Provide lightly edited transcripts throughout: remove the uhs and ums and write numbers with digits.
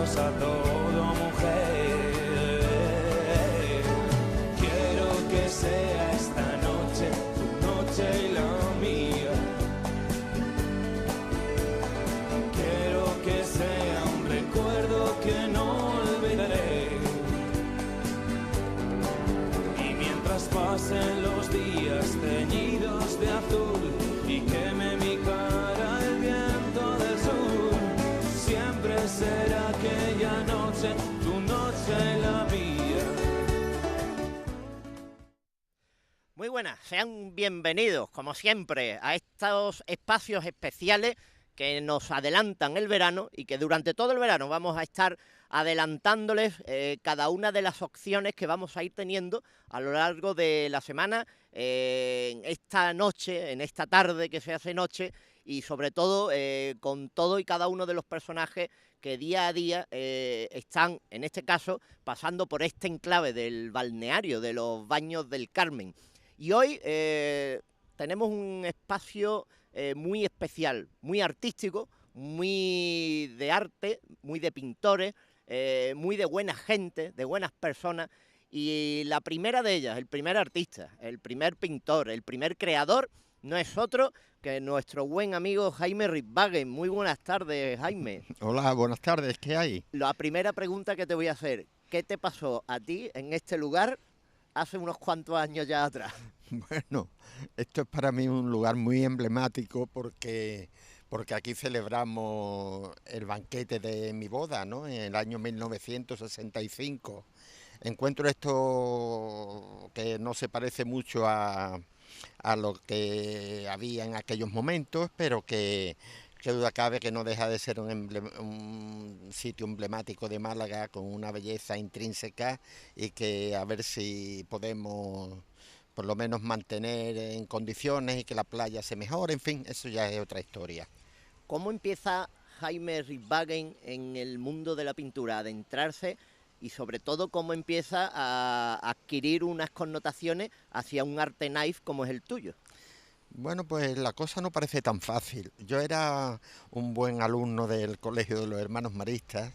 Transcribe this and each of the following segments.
besos a todo, mujer. Quiero que sea esta noche tu noche y la mía. Quiero que sea un recuerdo que no olvidaré. Y mientras pasen los días teñidos de azul y queme mi cara el viento del sur, siempre será aquella noche, tu noche y la mía. Muy buenas, sean bienvenidos, como siempre, a estos espacios especiales que nos adelantan el verano y que durante todo el verano vamos a estar adelantándoles cada una de las opciones que vamos a ir teniendo a lo largo de la semana, en esta noche, en esta tarde que se hace noche, y sobre todo con todo y cada uno de los personajes que día a día están, en este caso, pasando por este enclave del balneario de los Baños del Carmen. Y hoy tenemos un espacio muy especial, muy artístico, muy de arte, muy de pintores, muy de buena gente, de buenas personas. Y la primera de ellas, el primer artista, el primer pintor, el primer creador, no es otro que nuestro buen amigo Jaime Rietwagen. Muy buenas tardes, Jaime. Hola, buenas tardes, ¿qué hay? La primera pregunta que te voy a hacer, ¿qué te pasó a ti en este lugar hace unos cuantos años ya atrás? Bueno, esto es para mí un lugar muy emblemático porque aquí celebramos el banquete de mi boda, ¿no? En el año 1965. Encuentro esto que no se parece mucho a lo que había en aquellos momentos, pero que duda cabe que no deja de ser un sitio emblemático de Málaga con una belleza intrínseca y que a ver si podemos por lo menos mantener en condiciones y que la playa se mejore, en fin, eso ya es otra historia. ¿Cómo empieza Jaime Rietwagen en el mundo de la pintura a adentrarse y sobre todo cómo empieza a adquirir unas connotaciones hacia un arte naif como es el tuyo? Bueno, pues la cosa no parece tan fácil. Yo era un buen alumno del Colegio de los Hermanos Maristas,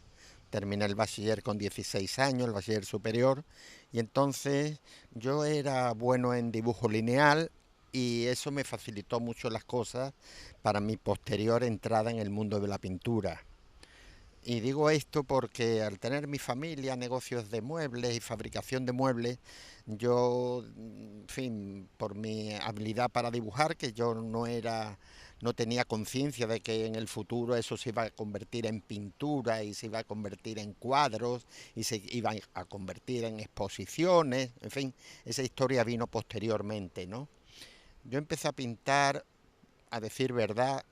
terminé el bachiller con 16 años, el bachiller superior, y entonces yo era bueno en dibujo lineal y eso me facilitó mucho las cosas para mi posterior entrada en el mundo de la pintura. Y digo esto porque al tener mi familia, negocios de muebles y fabricación de muebles, yo, en fin, por mi habilidad para dibujar, que yo no tenía conciencia de que en el futuro eso se iba a convertir en pintura y se iba a convertir en cuadros y se iba a convertir en exposiciones, en fin, esa historia vino posteriormente, ¿no? Yo empecé a pintar, a decir verdad,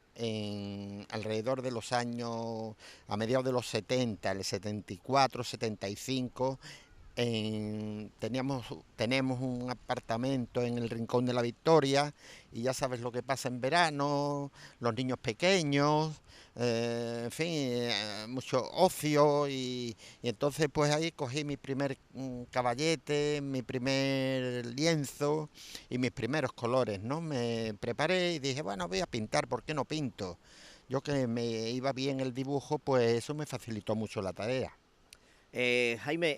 alrededor de los años, a mediados de los 70, el 74, 75, tenemos un apartamento en el Rincón de la Victoria y ya sabes lo que pasa en verano, los niños pequeños, en fin, mucho ocio y entonces pues ahí cogí mi primer caballete, mi primer lienzo y mis primeros colores, ¿no? Me preparé y dije, bueno, voy a pintar, ¿por qué no pinto? Yo que me iba bien el dibujo, pues eso me facilitó mucho la tarea. Jaime,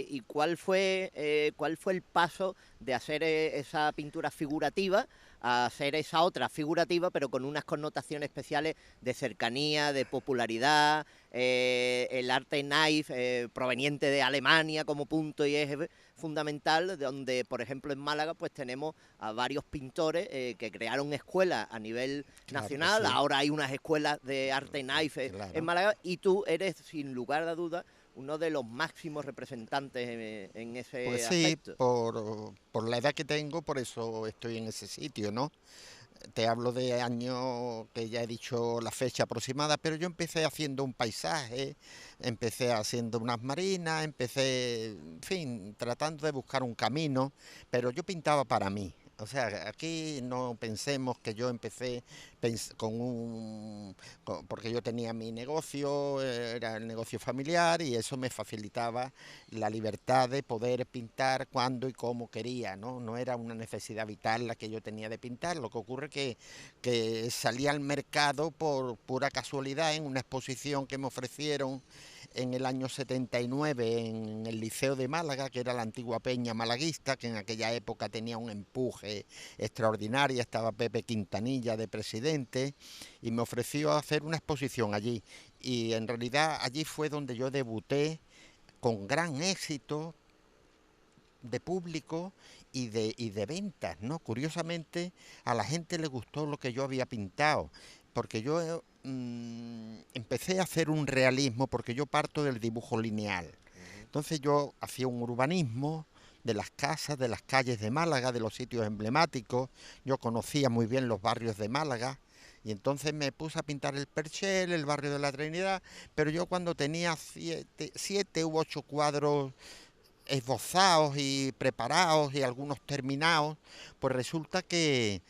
¿y cuál fue el paso de hacer esa pintura figurativa a hacer esa otra figurativa, pero con unas connotaciones especiales de cercanía, de popularidad, el arte naif proveniente de Alemania como punto y eje fundamental, donde, por ejemplo, en Málaga pues tenemos a varios pintores que crearon escuelas a nivel nacional, Sí. ahora hay unas escuelas de arte naif Claro. en Málaga, y tú eres, sin lugar a dudas, uno de los máximos representantes en ese Pues sí, aspecto. por la edad que tengo, por eso estoy en ese sitio, ¿no? Te hablo de años que ya he dicho la fecha aproximada, pero yo empecé haciendo un paisaje, empecé haciendo unas marinas, empecé, en fin, tratando de buscar un camino, pero yo pintaba para mí. O sea, aquí no pensemos que yo empecé porque yo tenía mi negocio, era el negocio familiar y eso me facilitaba la libertad de poder pintar cuando y como quería, ¿no? No era una necesidad vital la que yo tenía de pintar. Lo que ocurre que salí al mercado por pura casualidad en una exposición que me ofrecieron en el año 79 en el Liceo de Málaga, que era la antigua Peña Malaguista, que en aquella época tenía un empuje extraordinario. Estaba Pepe Quintanilla de presidente y me ofreció hacer una exposición allí. Y en realidad allí fue donde yo debuté con gran éxito de público y de ventas, ¿no? Curiosamente a la gente le gustó lo que yo había pintado, porque yo empecé a hacer un realismo, porque yo parto del dibujo lineal. Entonces yo hacía un urbanismo de las casas, de las calles de Málaga, de los sitios emblemáticos. Yo conocía muy bien los barrios de Málaga y entonces me puse a pintar el Perchel, el barrio de la Trinidad, pero yo cuando tenía 7 u 8 cuadros esbozados y preparados y algunos terminados, pues resulta que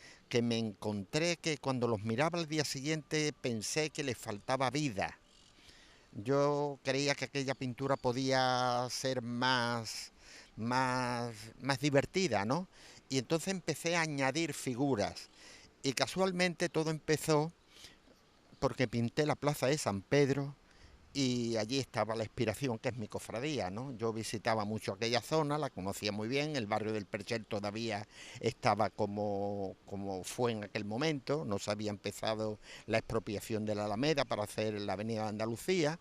me encontré que cuando los miraba al día siguiente pensé que les faltaba vida. Yo creía que aquella pintura podía ser más divertida, ¿no? Y entonces empecé a añadir figuras. Y casualmente todo empezó porque pinté la plaza de San Pedro y allí estaba la inspiración, que es mi cofradía, ¿no? Yo visitaba mucho aquella zona, la conocía muy bien, el barrio del Perchel todavía estaba como fue en aquel momento, no se había empezado la expropiación de la Alameda para hacer la Avenida de Andalucía,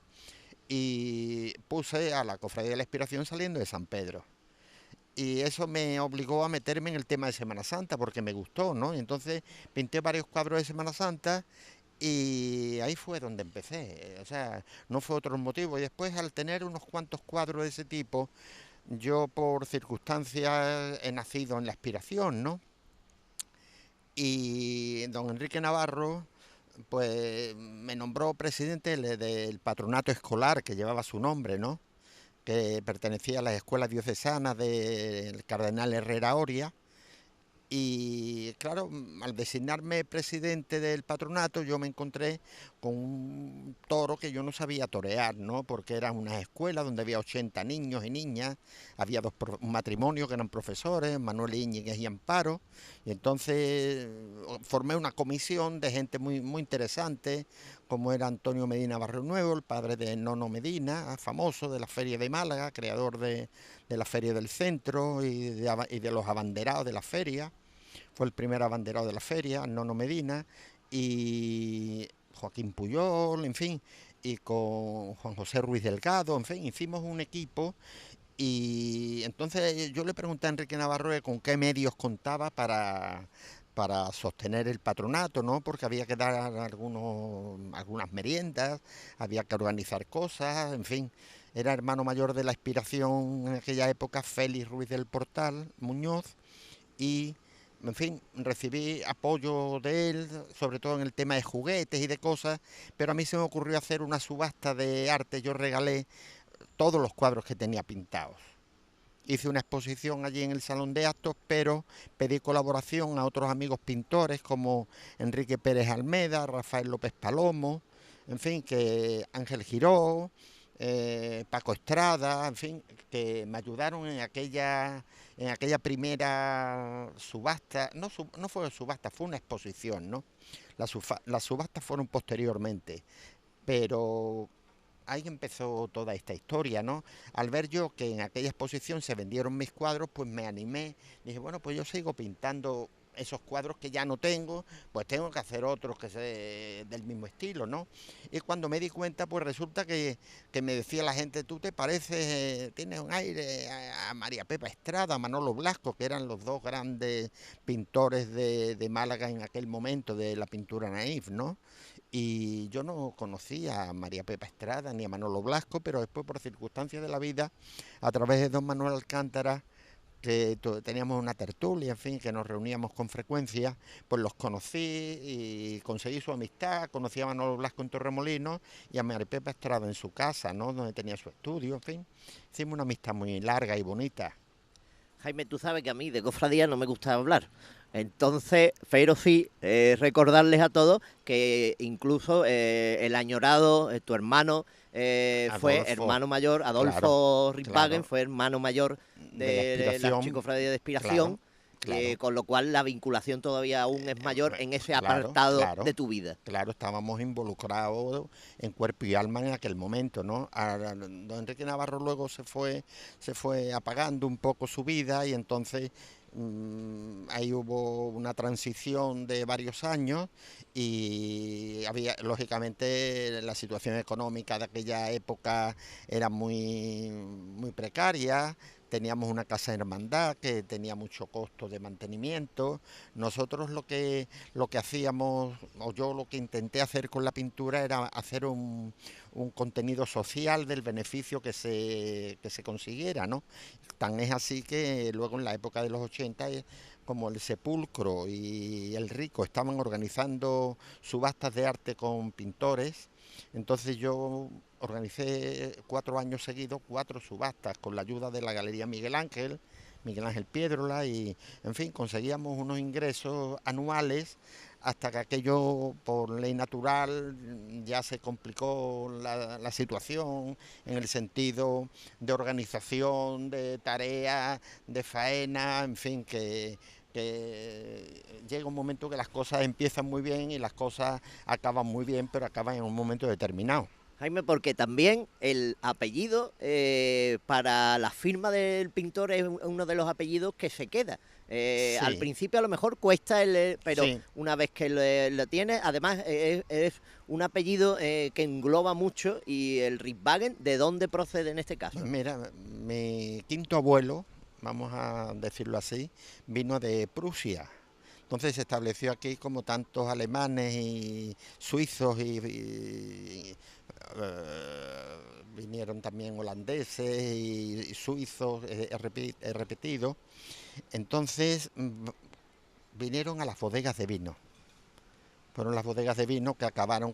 y puse a la cofradía de la inspiración saliendo de San Pedro. Y eso me obligó a meterme en el tema de Semana Santa, porque me gustó, ¿no? Y entonces pinté varios cuadros de Semana Santa y ahí fue donde empecé, o sea, no fue otro motivo. Y después, al tener unos cuantos cuadros de ese tipo, yo por circunstancias he nacido en la aspiración, ¿no? Y don Enrique Navarro, pues me nombró presidente del patronato escolar que llevaba su nombre, ¿no? Que pertenecía a las escuelas diocesanas del cardenal Herrera Oria. Y claro, al designarme presidente del patronato, yo me encontré con un toro que yo no sabía torear, ¿no? Porque era una escuela donde había 80 niños y niñas, había un matrimonio que eran profesores, Manuel Íñiguez y Amparo, y entonces formé una comisión de gente muy interesante, como era Antonio Medina Barrio Nuevo, el padre de Nono Medina, famoso de la Feria de Málaga, creador de la Feria del Centro y de los abanderados de la feria. Fue el primer abanderado de la feria, Nono Medina, y Joaquín Puyol, en fin, y con Juan José Ruiz Delgado, en fin, hicimos un equipo. Y entonces yo le pregunté a Enrique Navarro con qué medios contaba para sostener el patronato, ¿no? Porque había que dar algunas meriendas, había que organizar cosas, en fin. Era hermano mayor de la inspiración en aquella época, Félix Ruiz del Portal Muñoz, y en fin, recibí apoyo de él, sobre todo en el tema de juguetes y de cosas, pero a mí se me ocurrió hacer una subasta de arte. Yo regalé todos los cuadros que tenía pintados. Hice una exposición allí en el Salón de Actos, pero pedí colaboración a otros amigos pintores como Enrique Pérez Almeda, Rafael López Palomo, en fin, que Ángel Giró, Paco Estrada, en fin, que me ayudaron en aquella primera subasta. No fue subasta, fue una exposición, ¿no? Las subastas fueron posteriormente, pero ahí empezó toda esta historia, ¿no? Al ver yo que en aquella exposición se vendieron mis cuadros, pues me animé. Dije, bueno, pues yo sigo pintando esos cuadros que ya no tengo, pues tengo que hacer otros que sea del mismo estilo, ¿no? Y cuando me di cuenta, pues resulta que me decía la gente, tú te pareces, tienes un aire a María Pepa Estrada, a Manolo Blasco, que eran los dos grandes pintores de Málaga en aquel momento, de la pintura naif, ¿no? Y yo no conocía a María Pepa Estrada ni a Manolo Blasco, pero después, por circunstancias de la vida, a través de don Manuel Alcántara, que teníamos una tertulia, en fin, que nos reuníamos con frecuencia, pues los conocí y conseguí su amistad. Conocí a Manolo Blasco en Torremolinos y a María Pepa Estrada en su casa, ¿no? Donde tenía su estudio, en fin. Hicimos una amistad muy larga y bonita. Jaime, tú sabes que a mí de cofradía no me gusta hablar, Entonces, pero sí, recordarles a todos que incluso el añorado, tu hermano, fue Adolfo, hermano mayor, claro, Adolfo Ripphagen, claro, fue hermano mayor de la de la aspiración, Chicofradía de claro, Expiración, claro, con lo cual la vinculación todavía aún es mayor en ese claro, apartado de claro. tu vida. Claro, estábamos involucrados en cuerpo y alma en aquel momento, ¿no? Don Enrique Navarro luego se fue apagando un poco su vida y entonces ahí hubo una transición de varios años y había, lógicamente, la situación económica de aquella época era muy precaria. Teníamos una casa de hermandad que tenía mucho costo de mantenimiento. Nosotros lo que hacíamos, o yo lo que intenté hacer con la pintura era hacer un contenido social del beneficio que se consiguiera, ¿no? Tan es así que luego en la época de los 80, como el Sepulcro y el Rico estaban organizando subastas de arte con pintores, entonces yo organicé 4 años seguidos 4 subastas con la ayuda de la Galería Miguel Ángel Piedrola y, en fin, conseguíamos unos ingresos anuales hasta que aquello, por ley natural, ya se complicó la situación en el sentido de organización, de tareas, de faena, en fin, que llega un momento que las cosas empiezan muy bien y las cosas acaban muy bien, pero acaban en un momento determinado. Jaime, porque también el apellido para la firma del pintor es uno de los apellidos que se queda. Al Sí, principio a lo mejor cuesta, pero sí. una vez que lo tienes, además es un apellido que engloba mucho. Y el Ripphagen, ¿de dónde procede en este Pues caso? mira, mi quinto abuelo, vamos a decirlo así, vino de Prusia. Entonces se estableció aquí como tantos alemanes y suizos vinieron también holandeses y suizos, he repetido. Entonces vinieron a las bodegas de vino. Fueron las bodegas de vino que acabaron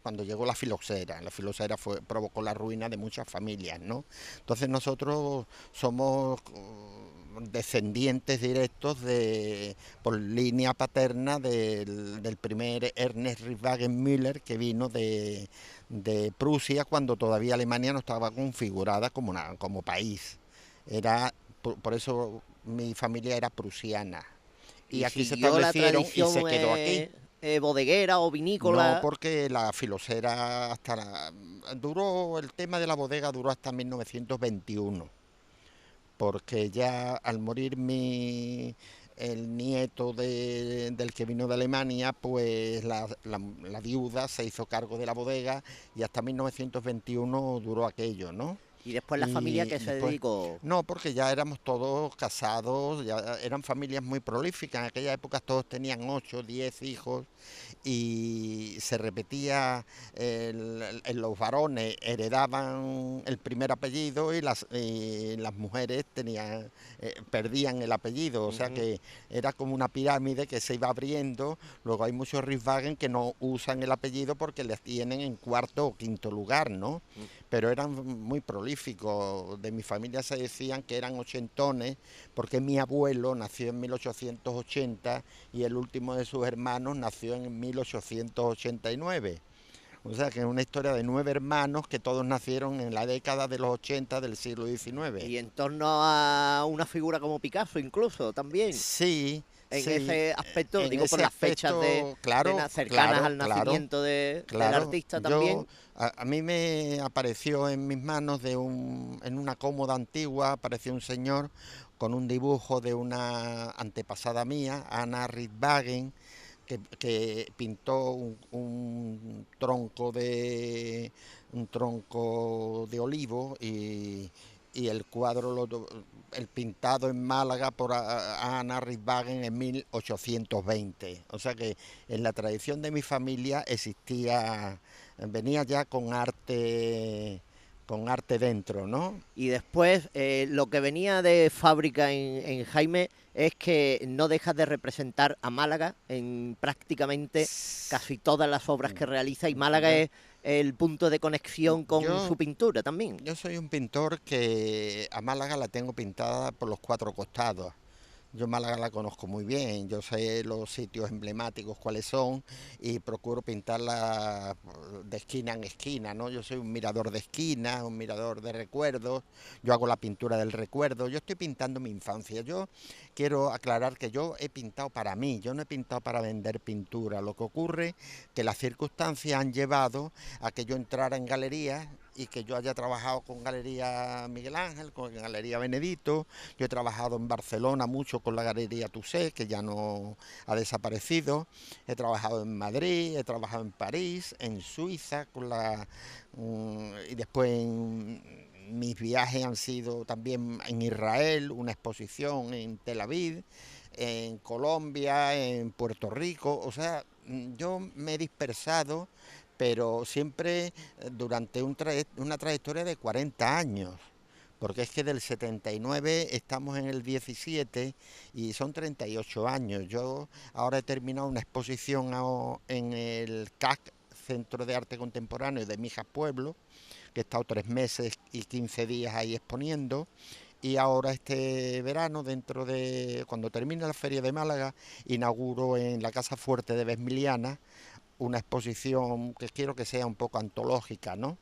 cuando llegó la filoxera. La filoxera provocó la ruina de muchas familias, ¿no? Entonces nosotros somos descendientes directos por línea paterna del primer Ernest Ripphagen Müller que vino de Prusia cuando todavía Alemania no estaba configurada como país. Por eso mi familia era prusiana. Y Y aquí se siguió la establecieron y tradición se quedó aquí. bodeguera o No, vinícola. porque la filosera duró, el tema de la bodega duró hasta 1921, porque ya al morir el nieto del que vino de Alemania, pues la viuda se hizo cargo de la bodega y hasta 1921 duró aquello, ¿no? Y después la familia Y que se después, dedicó. no, porque ya éramos todos casados, ya eran familias muy prolíficas, en aquella época todos tenían 8, 10 hijos y se repetía, los varones heredaban el primer apellido y las mujeres perdían el apellido, o sea Ujú. que era como una pirámide que se iba abriendo. Luego hay muchos Ripphagen que no usan el apellido porque les tienen en cuarto o quinto lugar, ¿no? Pero eran muy prolíficos. De mi familia se decían que eran ochentones, porque mi abuelo nació en 1880 y el último de sus hermanos nació en 1889. O sea que es una historia de 9 hermanos que todos nacieron en la década de los 80 del siglo XIX. Y en torno a una figura como Picasso incluso también. Sí, En sí, ese aspecto, en digo por ese las fechas aspecto, claro, cercanas claro, al claro. nacimiento del Claro, artista también. a mí me apareció en mis manos en una cómoda antigua, apareció un señor con un dibujo de una antepasada mía, Anna Ripphagen, que pintó un tronco de olivo y el cuadro, el pintado en Málaga por Anna Ripphagen en 1820. O sea que en la tradición de mi familia venía ya con arte dentro, ¿no? Y después lo que venía de fábrica en Jaime es que no dejas de representar a Málaga en prácticamente casi todas las obras que realiza, y Málaga Yo, es el punto de conexión con yo su pintura también. Yo soy un pintor que a Málaga la tengo pintada por los 4 costados. Yo Málaga la conozco muy bien, yo sé los sitios emblemáticos cuáles son y procuro pintarla de esquina en esquina, ¿no? Yo soy un mirador de esquina, un mirador de recuerdos, yo hago la pintura del recuerdo, yo estoy pintando mi infancia. Yo quiero aclarar que yo he pintado para mí, yo no he pintado para vender pintura. Lo que ocurre que las circunstancias han llevado a que yo entrara en galerías y que yo haya trabajado con Galería Miguel Ángel, con Galería Benedito. Yo he trabajado en Barcelona mucho con la Galería Tussé, que ya no ha desaparecido. He trabajado en Madrid, he trabajado en París, en Suiza, y después mis viajes han sido también en Israel, una exposición en Tel Aviv, en Colombia, en Puerto Rico. O sea, yo me he dispersado, pero siempre durante una trayectoria de 40 años, porque es que del 79 estamos en el 17 y son 38 años. Yo ahora he terminado una exposición en el CAC, Centro de Arte Contemporáneo de Mijas Pueblo, que he estado 3 meses y 15 días ahí exponiendo. Y ahora este verano, cuando termine la Feria de Málaga, inauguro en la Casa Fuerte de Vesmiliana una exposición que quiero que sea un poco antológica, ¿no?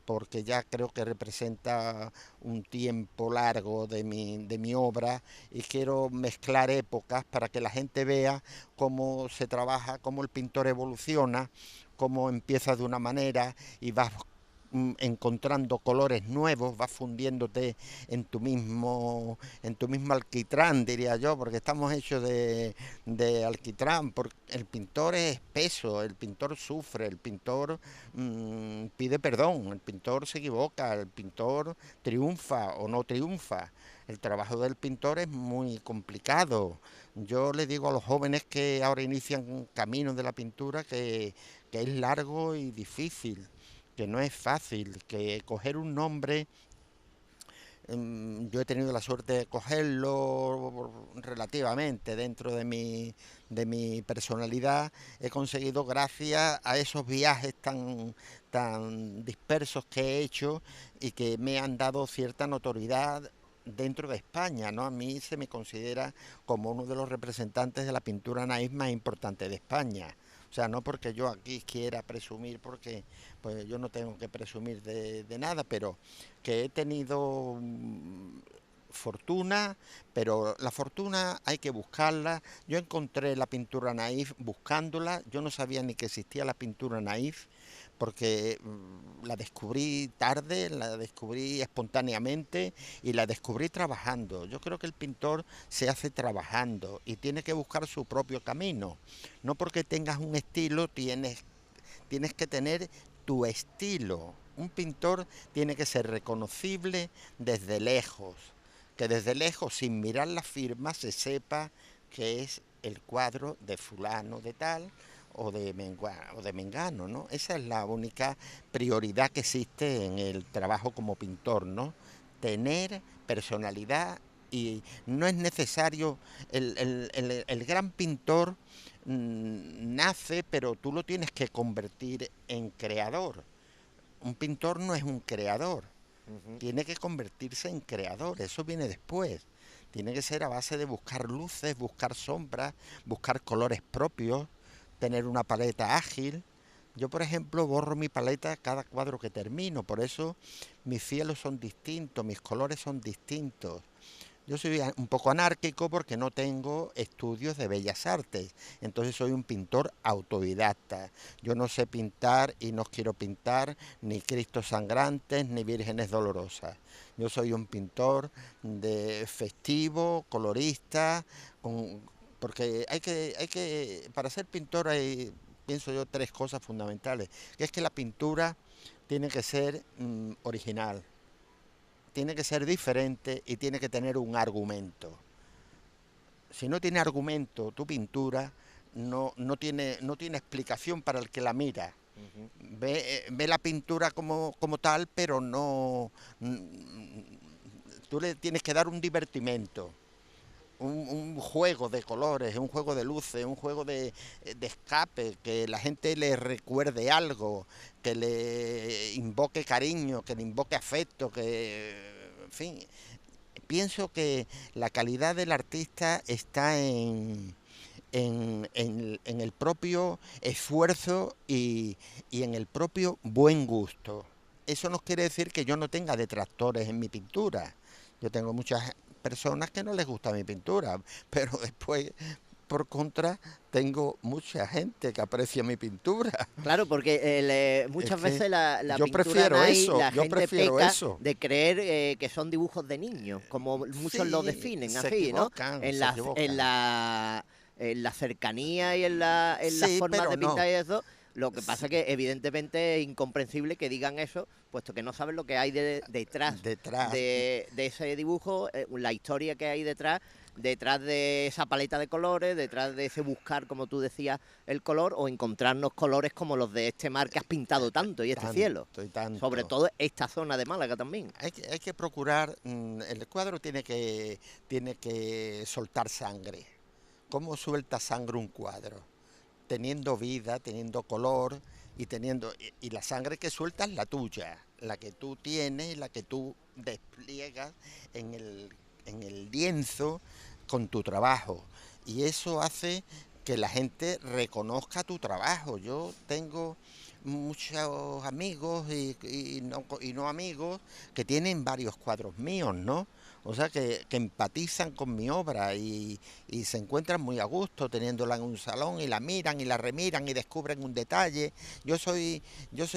Porque ya creo que representa un tiempo largo de mi obra y quiero mezclar épocas para que la gente vea cómo se trabaja, cómo el pintor evoluciona, cómo empieza de una manera y va encontrando colores nuevos, vas fundiéndote en tu mismo alquitrán, diría yo, porque estamos hechos de alquitrán. Porque el pintor es espeso, el pintor sufre, el pintor pide perdón, el pintor se equivoca, el pintor triunfa o no triunfa. El trabajo del pintor es muy complicado. Yo le digo a los jóvenes que ahora inician caminos de la pintura que es largo y difícil, que no es fácil, que coger un nombre, yo he tenido la suerte de cogerlo relativamente dentro de mi personalidad. He conseguido gracias a esos viajes tan dispersos que he hecho y que me han dado cierta notoriedad dentro de España, ¿no? A mí se me considera como uno de los representantes de la pintura naif más importante de España. O sea, no porque yo aquí quiera presumir, porque pues yo no tengo que presumir de nada, pero que he tenido fortuna, pero la fortuna hay que buscarla. Yo encontré la pintura naif buscándola, yo no sabía ni que existía la pintura naif, porque la descubrí tarde, la descubrí espontáneamente y la descubrí trabajando. Yo creo que el pintor se hace trabajando y tiene que buscar su propio camino. No porque tengas un estilo tienes que tener tu estilo. Un pintor tiene que ser reconocible desde lejos, que desde lejos, sin mirar la firma, se sepa que es el cuadro de fulano de tal o de Mengano, ¿no? Esa es la única prioridad que existe en el trabajo como pintor, ¿no? Tener personalidad. Y no es necesario, el gran pintor nace, pero tú lo tienes que convertir en creador. Un pintor no es un creador, Ujú. tiene que convertirse en creador, eso viene después. Tiene que ser a base de buscar luces, buscar sombras, buscar colores propios, tener una paleta ágil. Yo, por ejemplo, borro mi paleta cada cuadro que termino, por eso mis cielos son distintos, mis colores son distintos. Yo soy un poco anárquico porque no tengo estudios de bellas artes, entonces soy un pintor autodidacta. Yo no sé pintar y no quiero pintar ni Cristos sangrantes ni vírgenes dolorosas. Yo soy un pintor de festivo, colorista, con- porque para ser pintor hay, pienso yo, tres cosas fundamentales, que es que la pintura tiene que ser original, tiene que ser diferente y tiene que tener un argumento. Si no tiene argumento tu pintura, no tiene explicación para el que la mira. Ujú. Ve la pintura como tal, pero no. Tú le tienes que dar un divertimento, un juego de colores, un juego de luces, un juego de escape, que la gente le recuerde algo, que le invoque cariño, que le invoque afecto, que, en fin, pienso que la calidad del artista está en el propio esfuerzo y en el propio buen gusto. Eso no quiere decir que yo no tenga detractores en mi pintura. Yo tengo muchas personas que no les gusta mi pintura, pero después, por contra, tengo mucha gente que aprecia mi pintura. Claro, porque muchas Es que veces la yo pintura prefiero nice, eso, la yo gente prefiero peca eso. de creer que son dibujos de niños, como muchos lo Sí, definen se así, ¿no? equivocan, En se la, en equivocan. la, en la cercanía y en las Sí, formas pero de pintar no. y eso. Lo que pasa Sí, es que evidentemente es incomprensible que digan eso, puesto que no saben lo que hay detrás detrás. de ese dibujo, la historia que hay detrás de esa paleta de colores, detrás de ese buscar, como tú decías, el color, o encontrarnos colores como los de este mar que has pintado tanto y este cielo. Tanto y Sobre tanto. todo esta zona de Málaga también. Hay que procurar, el cuadro tiene que soltar sangre. ¿Cómo suelta sangre un cuadro? Teniendo vida, teniendo color y la sangre que suelta es la tuya, la que tú tienes, la que tú despliegas en el lienzo con tu trabajo. Y eso hace que la gente reconozca tu trabajo. Yo tengo muchos amigos y no amigos que tienen varios cuadros míos, ¿no? O sea, que empatizan con mi obra y se encuentran muy a gusto teniéndola en un salón y la miran y la remiran y descubren un detalle. Yo soy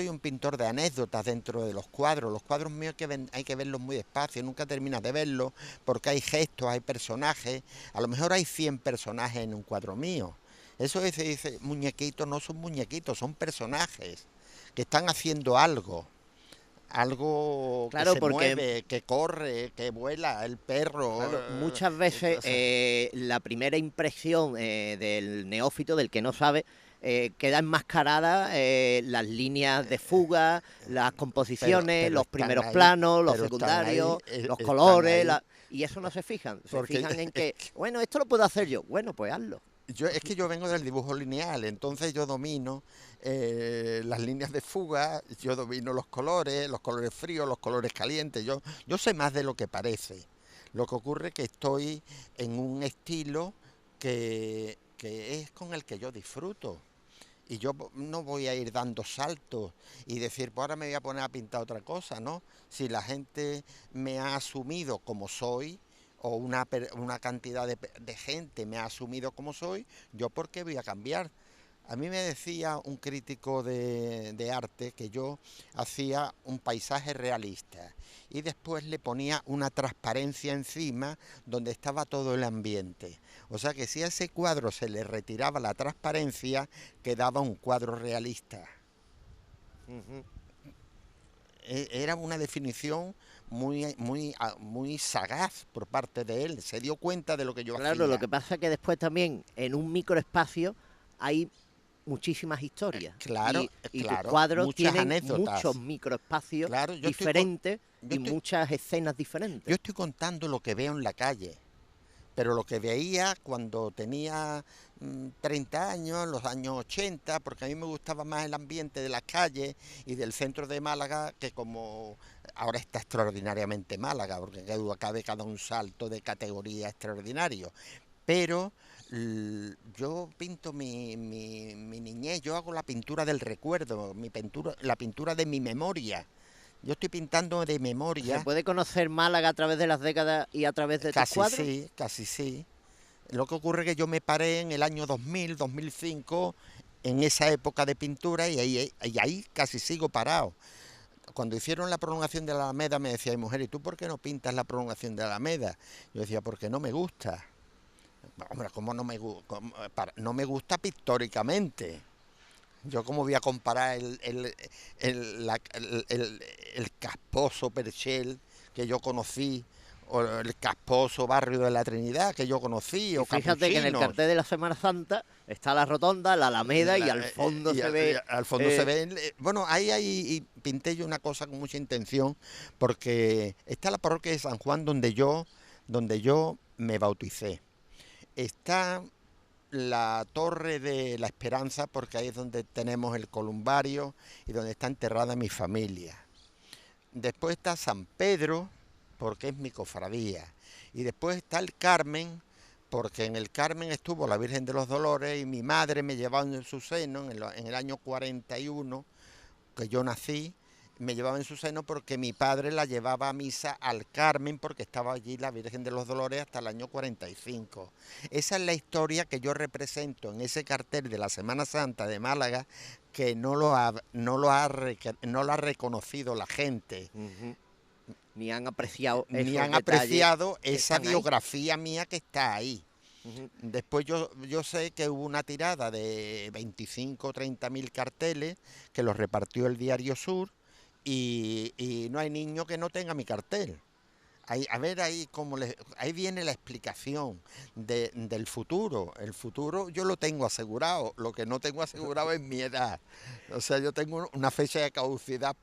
un pintor de anécdotas dentro de los cuadros. Los cuadros míos hay que verlos muy despacio, nunca terminas de verlos porque hay gestos, hay personajes. A lo mejor hay 100 personajes en un cuadro mío. Eso se dice, muñequitos no son muñequitos, son personajes que están haciendo algo. Algo que Claro, se porque mueve, que corre, que vuela, el perro. claro, muchas veces Entonces, la primera impresión del neófito, del que no sabe, queda enmascarada las líneas de fuga, las composiciones, pero los primeros están ahí, planos, los pero están ahí, secundarios, los están colores, ahí, y eso no se fijan. Se porque fijan en que, bueno, esto lo puedo hacer yo. Bueno, pues hazlo. es que yo vengo del dibujo lineal, entonces yo domino las líneas de fuga, yo domino los colores fríos, los colores calientes, yo sé más de lo que parece. Lo que ocurre es que estoy en un estilo que es con el que yo disfruto. Y yo no voy a ir dando saltos y decir, pues ahora me voy a poner a pintar otra cosa, ¿no? Si la gente me ha asumido como soy, o una cantidad de gente me ha asumido como soy, ¿yo por qué voy a cambiar? A mí me decía un crítico de arte que yo hacía un paisaje realista y después le ponía una transparencia encima donde estaba todo el ambiente. O sea que si a ese cuadro se le retiraba la transparencia, quedaba un cuadro realista. Ujú. Era una definición muy sagaz por parte de él. Se dio cuenta de lo que yo Claro, lo hacía. que pasa es que después también en un microespacio hay muchísimas historias Claro, y tus claro, cuadros muchas tienen anécdotas. muchos microespacios Claro, diferentes yo y estoy, muchas escenas yo diferentes. estoy contando lo que veo en la calle, pero lo que veía cuando tenía 30 años, en los años 80, porque a mí me gustaba más el ambiente de las calles y del centro de Málaga, que como ahora está extraordinariamente Málaga, porque cabe cada un salto de categoría extraordinario. Pero yo pinto mi niñez, yo hago la pintura del recuerdo, la pintura de mi memoria. Yo estoy pintando de ¿Se memoria. puede conocer Málaga a través de las décadas y a través de tus Casi cuadros? sí, casi sí. Lo que ocurre es que yo me paré en el año 2000, 2005, en esa época de pintura y ahí casi sigo parado. Cuando hicieron la prolongación de la Alameda me decía mi mujer, ¿y tú por qué no pintas la prolongación de la Alameda? Yo decía, porque no me gusta. Hombre, ¿cómo no me gusta? No me gusta pictóricamente. Yo cómo voy a comparar el casposo Perchel que yo conocí, o el casposo barrio de la Trinidad que yo conocí, Y o fíjate que en el Capuchinos. cartel de la Semana Santa está la rotonda, la Alameda y al fondo se Y ve... al fondo se ve, bueno, ahí pinté yo una cosa con mucha intención, porque está la parroquia de San Juan donde yo me bauticé. Está la Torre de la Esperanza, porque ahí es donde tenemos el columbario y donde está enterrada mi familia. Después está San Pedro, porque es mi cofradía. Y después está el Carmen, porque en el Carmen estuvo la Virgen de los Dolores y mi madre me llevaba en su seno en el año 41, que yo nací, me llevaba en su seno porque mi padre la llevaba a misa al Carmen porque estaba allí la Virgen de los Dolores hasta el año 45. Esa es la historia que yo represento en ese cartel de la Semana Santa de Málaga, que no lo ha reconocido la gente. Ni han apreciado ni han apreciado esa biografía mía que está ahí. Después yo sé que hubo una tirada de 25 o 30 mil carteles que los repartió el Diario Sur y no hay niño que no tenga mi cartel. Ahí viene la explicación del futuro. El futuro yo lo tengo asegurado, lo que no tengo asegurado es mi edad. O sea, yo tengo una fecha de caducidad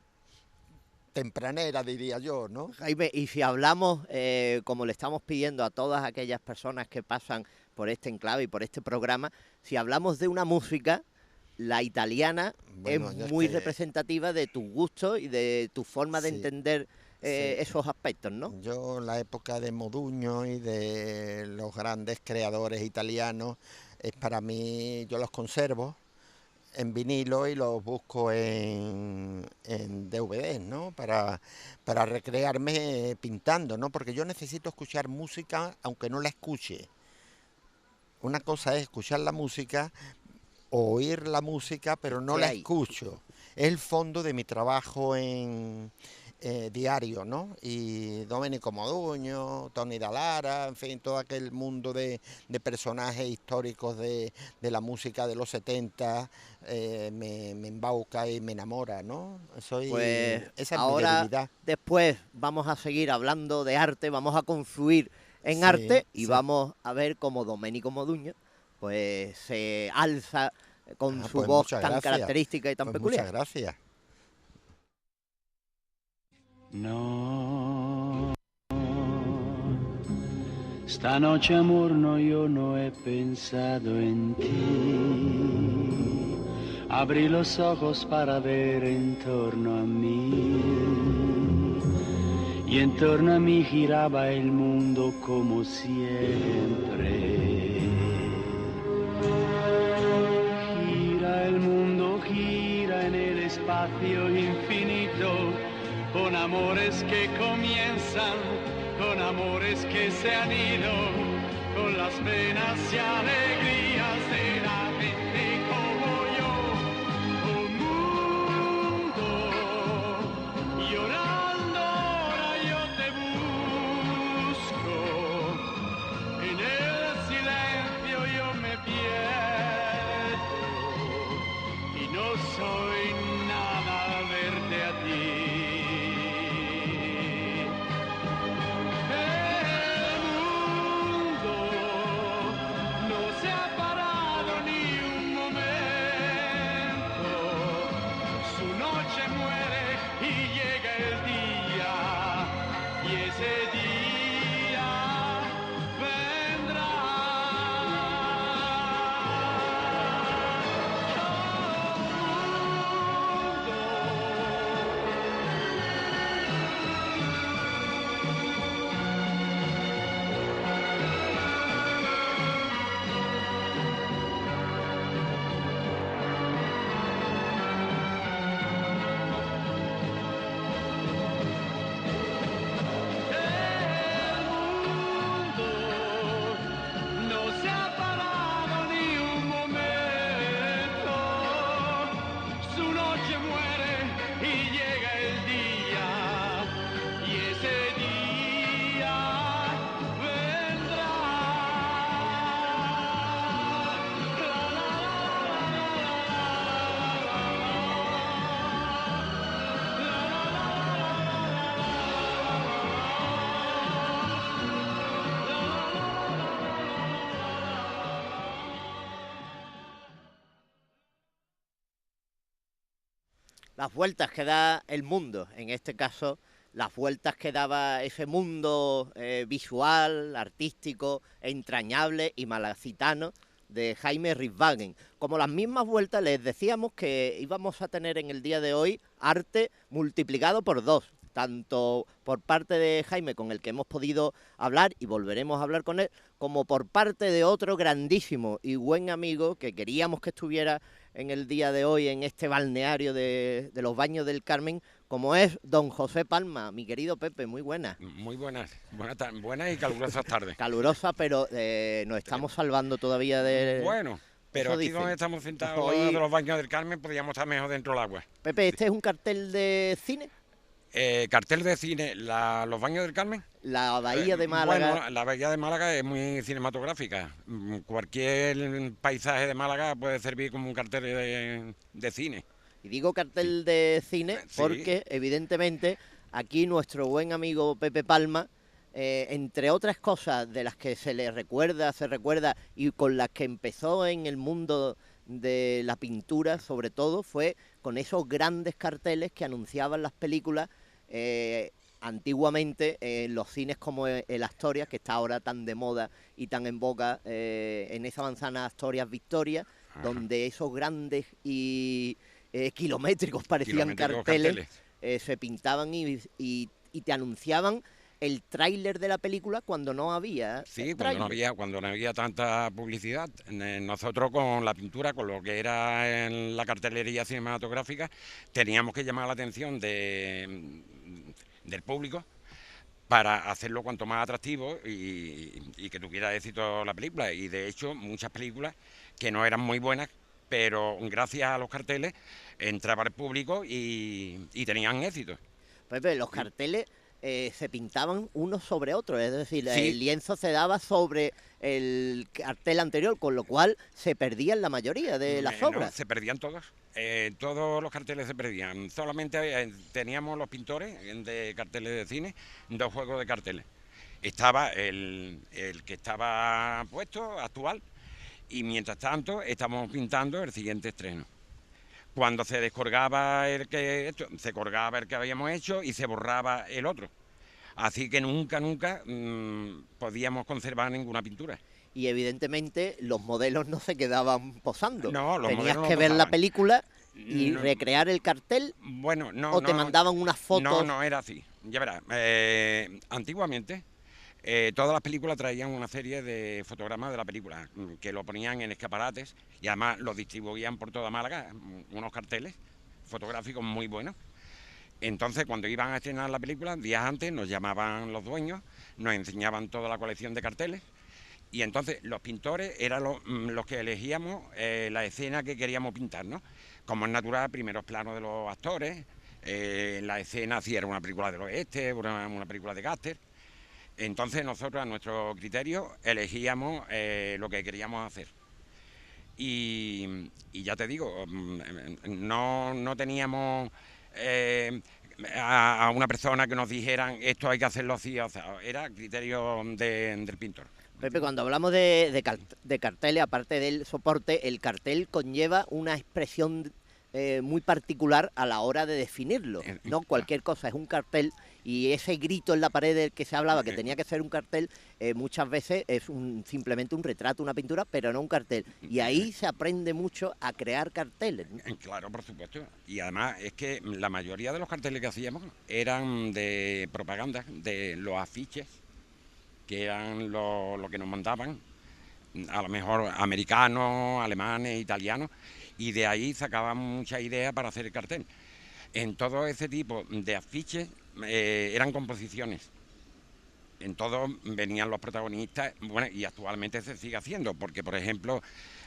tempranera, diría yo, ¿no? Jaime, y si hablamos, como le estamos pidiendo a todas aquellas personas que pasan por este enclave y por este programa, si hablamos de una música, la italiana es muy representativa de tu gusto y de tu forma de entender esos aspectos, ¿no? Yo, la época de Modugno y de los grandes creadores italianos, es para mí, yo los conservo en vinilo y los busco en DVD, ¿no? Para recrearme pintando, ¿no? Porque yo necesito escuchar música aunque no la escuche. Una cosa es escuchar la música o oír la música, pero no la escucho. Es el fondo de mi trabajo en diario, ¿no? Y Domenico Modugno, Tony Dallara, en fin, todo aquel mundo de personajes históricos de la música de los 70 me embauca y me enamora, ¿no? Pues esa es ahora, mi debilidad. Después vamos a seguir hablando de arte, vamos a confluir en arte y vamos a ver cómo Domenico Modugno pues se alza con su voz tan característica y tan peculiar. Muchas gracias. No, esta noche amor, no, yo no he pensado en ti. Abrí los ojos para ver en torno a mí y en torno a mí giraba el mundo como siempre. Gira el mundo, gira en el espacio infinito, con amores que comienzan, con amores que se han ido, con las penas y alegrías de la gente como yo. Oh mundo, llorando ahora yo te busco, en el silencio yo me pierdo y no soy nada al verte a ti. Las vueltas que da el mundo, en este caso, las vueltas que daba ese mundo visual, artístico, entrañable y malacitano de Jaime Rieswagen. Como las mismas vueltas, les decíamos que íbamos a tener en el día de hoy arte multiplicado por 2. tanto por parte de Jaime, con el que hemos podido hablar y volveremos a hablar con él, como por parte de otro grandísimo y buen amigo que queríamos que estuviera en el día de hoy en este balneario de los Baños del Carmen, como es don José Palma. Mi querido Pepe, muy buenas. Muy buenas, buenas y calurosas tardes. Calurosa, pero nos estamos salvando todavía de... Bueno, pero eso aquí dicen. donde estamos sentados Hoy- de los Baños del Carmen podríamos estar mejor dentro del agua. Pepe, ¿este es un cartel de cine? Cartel de cine, los Baños del Carmen. La Bahía de Málaga. Bueno, la Bahía de Málaga es muy cinematográfica. Cualquier paisaje de Málaga puede servir como un cartel de cine. Y digo cartel de cine Sí. porque, evidentemente, aquí nuestro buen amigo Pepe Palma, entre otras cosas de las que se recuerda y con las que empezó en el mundo de la pintura, sobre todo, fue con esos grandes carteles que anunciaban las películas antiguamente en los cines como el Asturias, que está ahora tan de moda y tan en boga, en esa manzana Asturias Victoria, Ajá. donde esos grandes y kilométricos parecían Kilométricos carteles, se pintaban y te anunciaban el tráiler de la película cuando no había Sí, tráiler. cuando no había tanta publicidad. Nosotros con la pintura, con lo que era en la cartelería cinematográfica, teníamos que llamar la atención del público para hacerlo cuanto más atractivo y que tuviera éxito la película. Y de hecho, muchas películas que no eran muy buenas, pero gracias a los carteles entraba el público y tenían éxito. Pepe, los carteles se pintaban unos sobre otros, es decir, Sí. el lienzo se daba sobre el cartel anterior, con lo cual se perdían la mayoría de las No, obras. se perdían todos. Todos los carteles se perdían. Solamente teníamos los pintores de carteles de cine, 2 juegos de carteles. Estaba el que estaba puesto, actual, y mientras tanto estábamos pintando el siguiente estreno. Cuando se descolgaba se colgaba el que habíamos hecho y se borraba el otro. Así que nunca podíamos conservar ninguna pintura. Y evidentemente los modelos no se quedaban posando. No, los Tenías modelos no que ver la posaban. película y No. recrear el cartel, Bueno, no. o te no, mandaban unas fotos. No era así. Ya verás, antiguamente todas las películas traían una serie de fotogramas de la película que lo ponían en escaparates y además los distribuían por toda Málaga, unos carteles fotográficos muy buenos. Entonces, cuando iban a estrenar la película, días antes nos llamaban los dueños, nos enseñaban toda la colección de carteles y entonces los pintores eran los que elegíamos la escena que queríamos pintar, ¿no? Como es natural, primeros planos de los actores, la escena si era una película del oeste, una película de gángster. Entonces nosotros a nuestro criterio elegíamos lo que queríamos hacer. Y ya te digo, no teníamos a una persona que nos dijeran esto hay que hacerlo así, o sea, era criterio del pintor. Pepe, cuando hablamos de carteles, aparte del soporte, el cartel conlleva una expresión muy particular a la hora de definirlo. No cualquier cosa es un cartel, y ese grito en la pared del que se hablaba, que tenía que ser un cartel, muchas veces es simplemente un retrato, una pintura, pero no un cartel. Y ahí se aprende mucho a crear carteles, ¿no? Claro, por supuesto. Y además es que la mayoría de los carteles que hacíamos eran de propaganda, de los afiches, que eran lo que nos mandaban, a lo mejor americanos, alemanes, italianos, y de ahí sacábamos muchas ideas para hacer el cartel. En todo ese tipo de afiches eran composiciones. En todos venían los protagonistas, bueno, y actualmente se sigue haciendo, porque por ejemplo,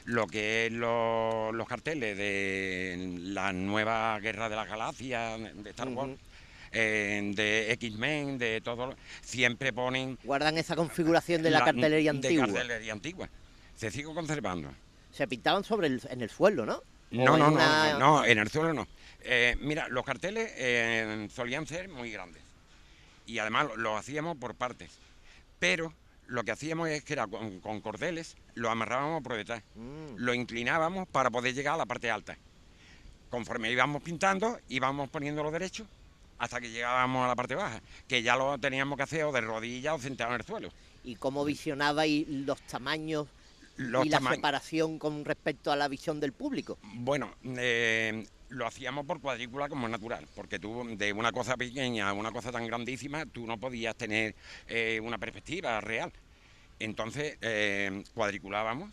lo que es los carteles de la nueva Guerra de las Galaxias, de Star Wars, de X-Men, de todo, siempre ponen Guardan esa configuración de la cartelería antigua. De cartelería antigua. Se sigue conservando. Se pintaban en el suelo, ¿no? No, en el suelo no. Mira, los carteles solían ser muy grandes y además lo hacíamos por partes, pero lo que hacíamos es que era con cordeles, lo amarrábamos por detrás, lo inclinábamos para poder llegar a la parte alta. Conforme íbamos pintando, íbamos poniéndolo derecho hasta que llegábamos a la parte baja, que ya lo teníamos que hacer o de rodillas o sentado en el suelo. ¿Y cómo visionabais los tamaños y la separación con respecto a la visión del público? Bueno, lo hacíamos por cuadrícula como es natural, porque tú de una cosa pequeña a una cosa tan grandísima, tú no podías tener una perspectiva real. Entonces cuadriculábamos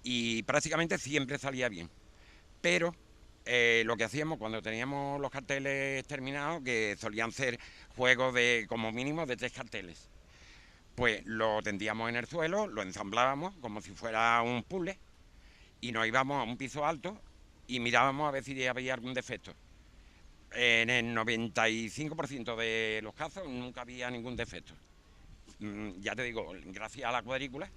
y prácticamente siempre salía bien. Pero lo que hacíamos cuando teníamos los carteles terminados, que solían ser juegos de como mínimo de 3 carteles, pues lo tendíamos en el suelo, lo ensamblábamos como si fuera un puzzle y nos íbamos a un piso alto y mirábamos a ver si había algún defecto. En el 95% de los casos nunca había ningún defecto. Ya te digo, gracias a la cuadrícula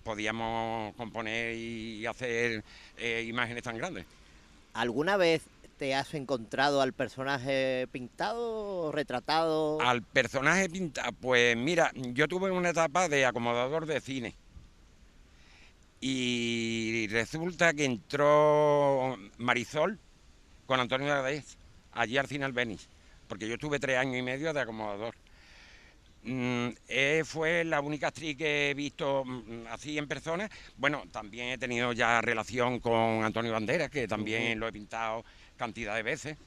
podíamos componer y hacer imágenes tan grandes. ¿Alguna vez te has encontrado al personaje pintado, retratado? Al personaje pintado, pues mira, yo tuve una etapa de acomodador de cine. Y resulta que entró Marisol con Antonio Gades allí al cine Albéniz, porque yo estuve 3 años y medio de acomodador. Fue la única actriz que he visto así en persona. Bueno, también he tenido ya relación con Antonio Banderas, que también lo he pintado cantidad de veces.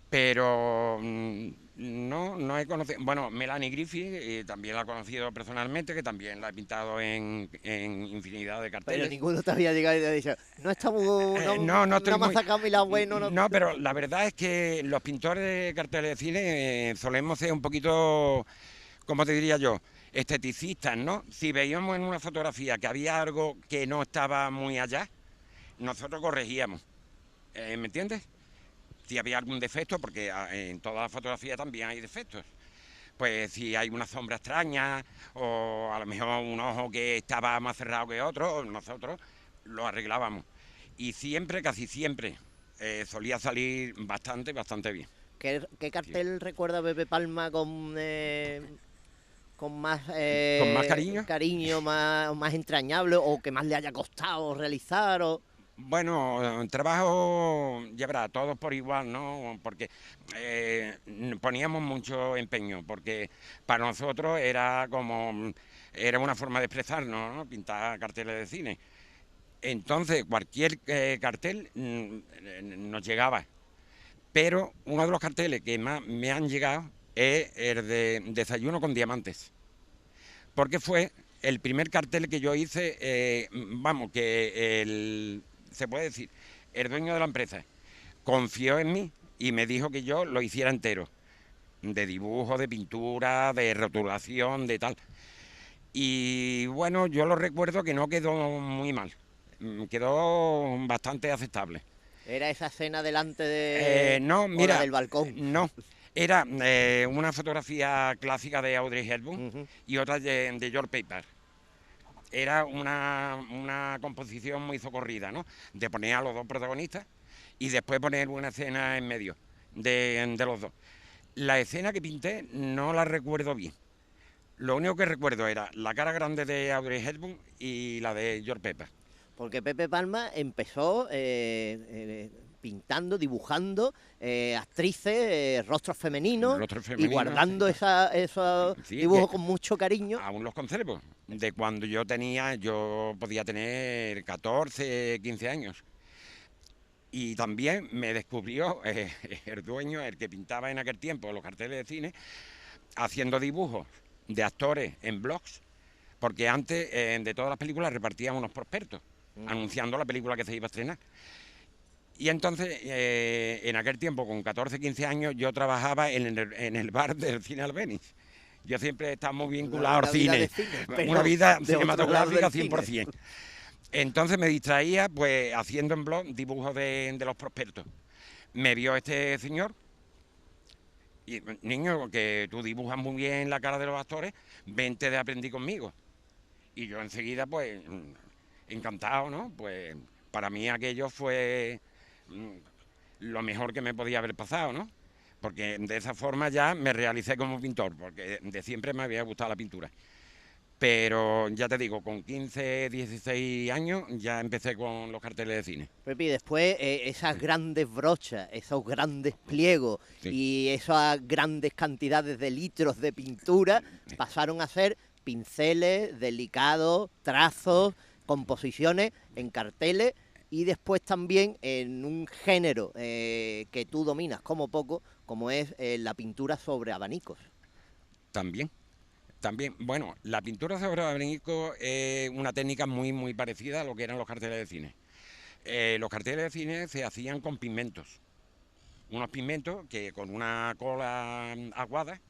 Pero no he conocido. Bueno, Melanie Griffith también la he conocido personalmente, que también la he pintado en infinidad de carteles. Pero ninguno te había llegado y te ha dicho, no estamos, no estoy me ha sacado mi lado bueno. No, pero la verdad es que los pintores de carteles de cine solemos ser un poquito, ¿cómo te diría yo?, esteticistas, ¿no? Si veíamos en una fotografía que había algo que no estaba muy allá, nosotros corregíamos. ¿Me entiendes? Si había algún defecto, porque en toda la fotografía también hay defectos. Pues si hay una sombra extraña o a lo mejor un ojo que estaba más cerrado que otro, nosotros lo arreglábamos. Y siempre, casi siempre, solía salir bastante bien. ¿Qué cartel recuerda Pepe Palma con más cariño, más entrañable, o que más le haya costado realizar? Bueno, trabajo, ya verás, todos por igual, ¿no? Porque poníamos mucho empeño, porque para nosotros era una forma de expresarnos, ¿no? Pintar carteles de cine. Entonces, cualquier cartel nos llegaba. Pero uno de los carteles que más me han llegado es el de Desayuno con Diamantes. Porque fue el primer cartel que yo hice, se puede decir, el dueño de la empresa confió en mí y me dijo que yo lo hiciera entero, de dibujo, de pintura, de rotulación, de tal. Y bueno, yo lo recuerdo que no quedó muy mal, quedó bastante aceptable. ¿Era esa escena delante del balcón? No, era una fotografía clásica de Audrey Hepburn y otra de George Paper. Era una composición muy socorrida, ¿no? De poner a los dos protagonistas y después poner una escena en medio de los dos. La escena que pinté no la recuerdo bien. Lo único que recuerdo era la cara grande de Audrey Hepburn y la de George Pepper. Porque Pepe Palma empezó pintando, dibujando actrices, rostros femeninos, y guardando esos dibujos con mucho cariño. Aún los conservo. De cuando yo podía tener 14, 15 años. Y también me descubrió el dueño, el que pintaba en aquel tiempo los carteles de cine, haciendo dibujos de actores en blogs, porque antes de todas las películas repartían unos prospectos anunciando la película que se iba a estrenar. Y entonces, en aquel tiempo, con 14, 15 años, yo trabajaba en el bar del cine Albéniz. Yo siempre he estado muy vinculado al cine, una vida cinematográfica 100%. Entonces me distraía pues haciendo en blog dibujos de los prospectos. Me vio este señor y, niño, que tú dibujas muy bien la cara de los actores, vente de aprender conmigo. Y yo enseguida pues encantado, ¿no? Pues para mí aquello fue lo mejor que me podía haber pasado, ¿no? Porque de esa forma ya me realicé como pintor, porque de siempre me había gustado la pintura. Pero ya te digo, con 15, 16 años ya empecé con los carteles de cine. Pepi, después esas grandes brochas, esos grandes pliegos y esas grandes cantidades de litros de pintura pasaron a ser pinceles, delicados, trazos, composiciones en carteles y después también en un género que tú dominas como poco, como es la pintura sobre abanicos. También. También, bueno, la pintura sobre abanico es una técnica muy, muy parecida a lo que eran los carteles de cine. Los carteles de cine se hacían con pigmentos. Unos pigmentos que con una cola aguada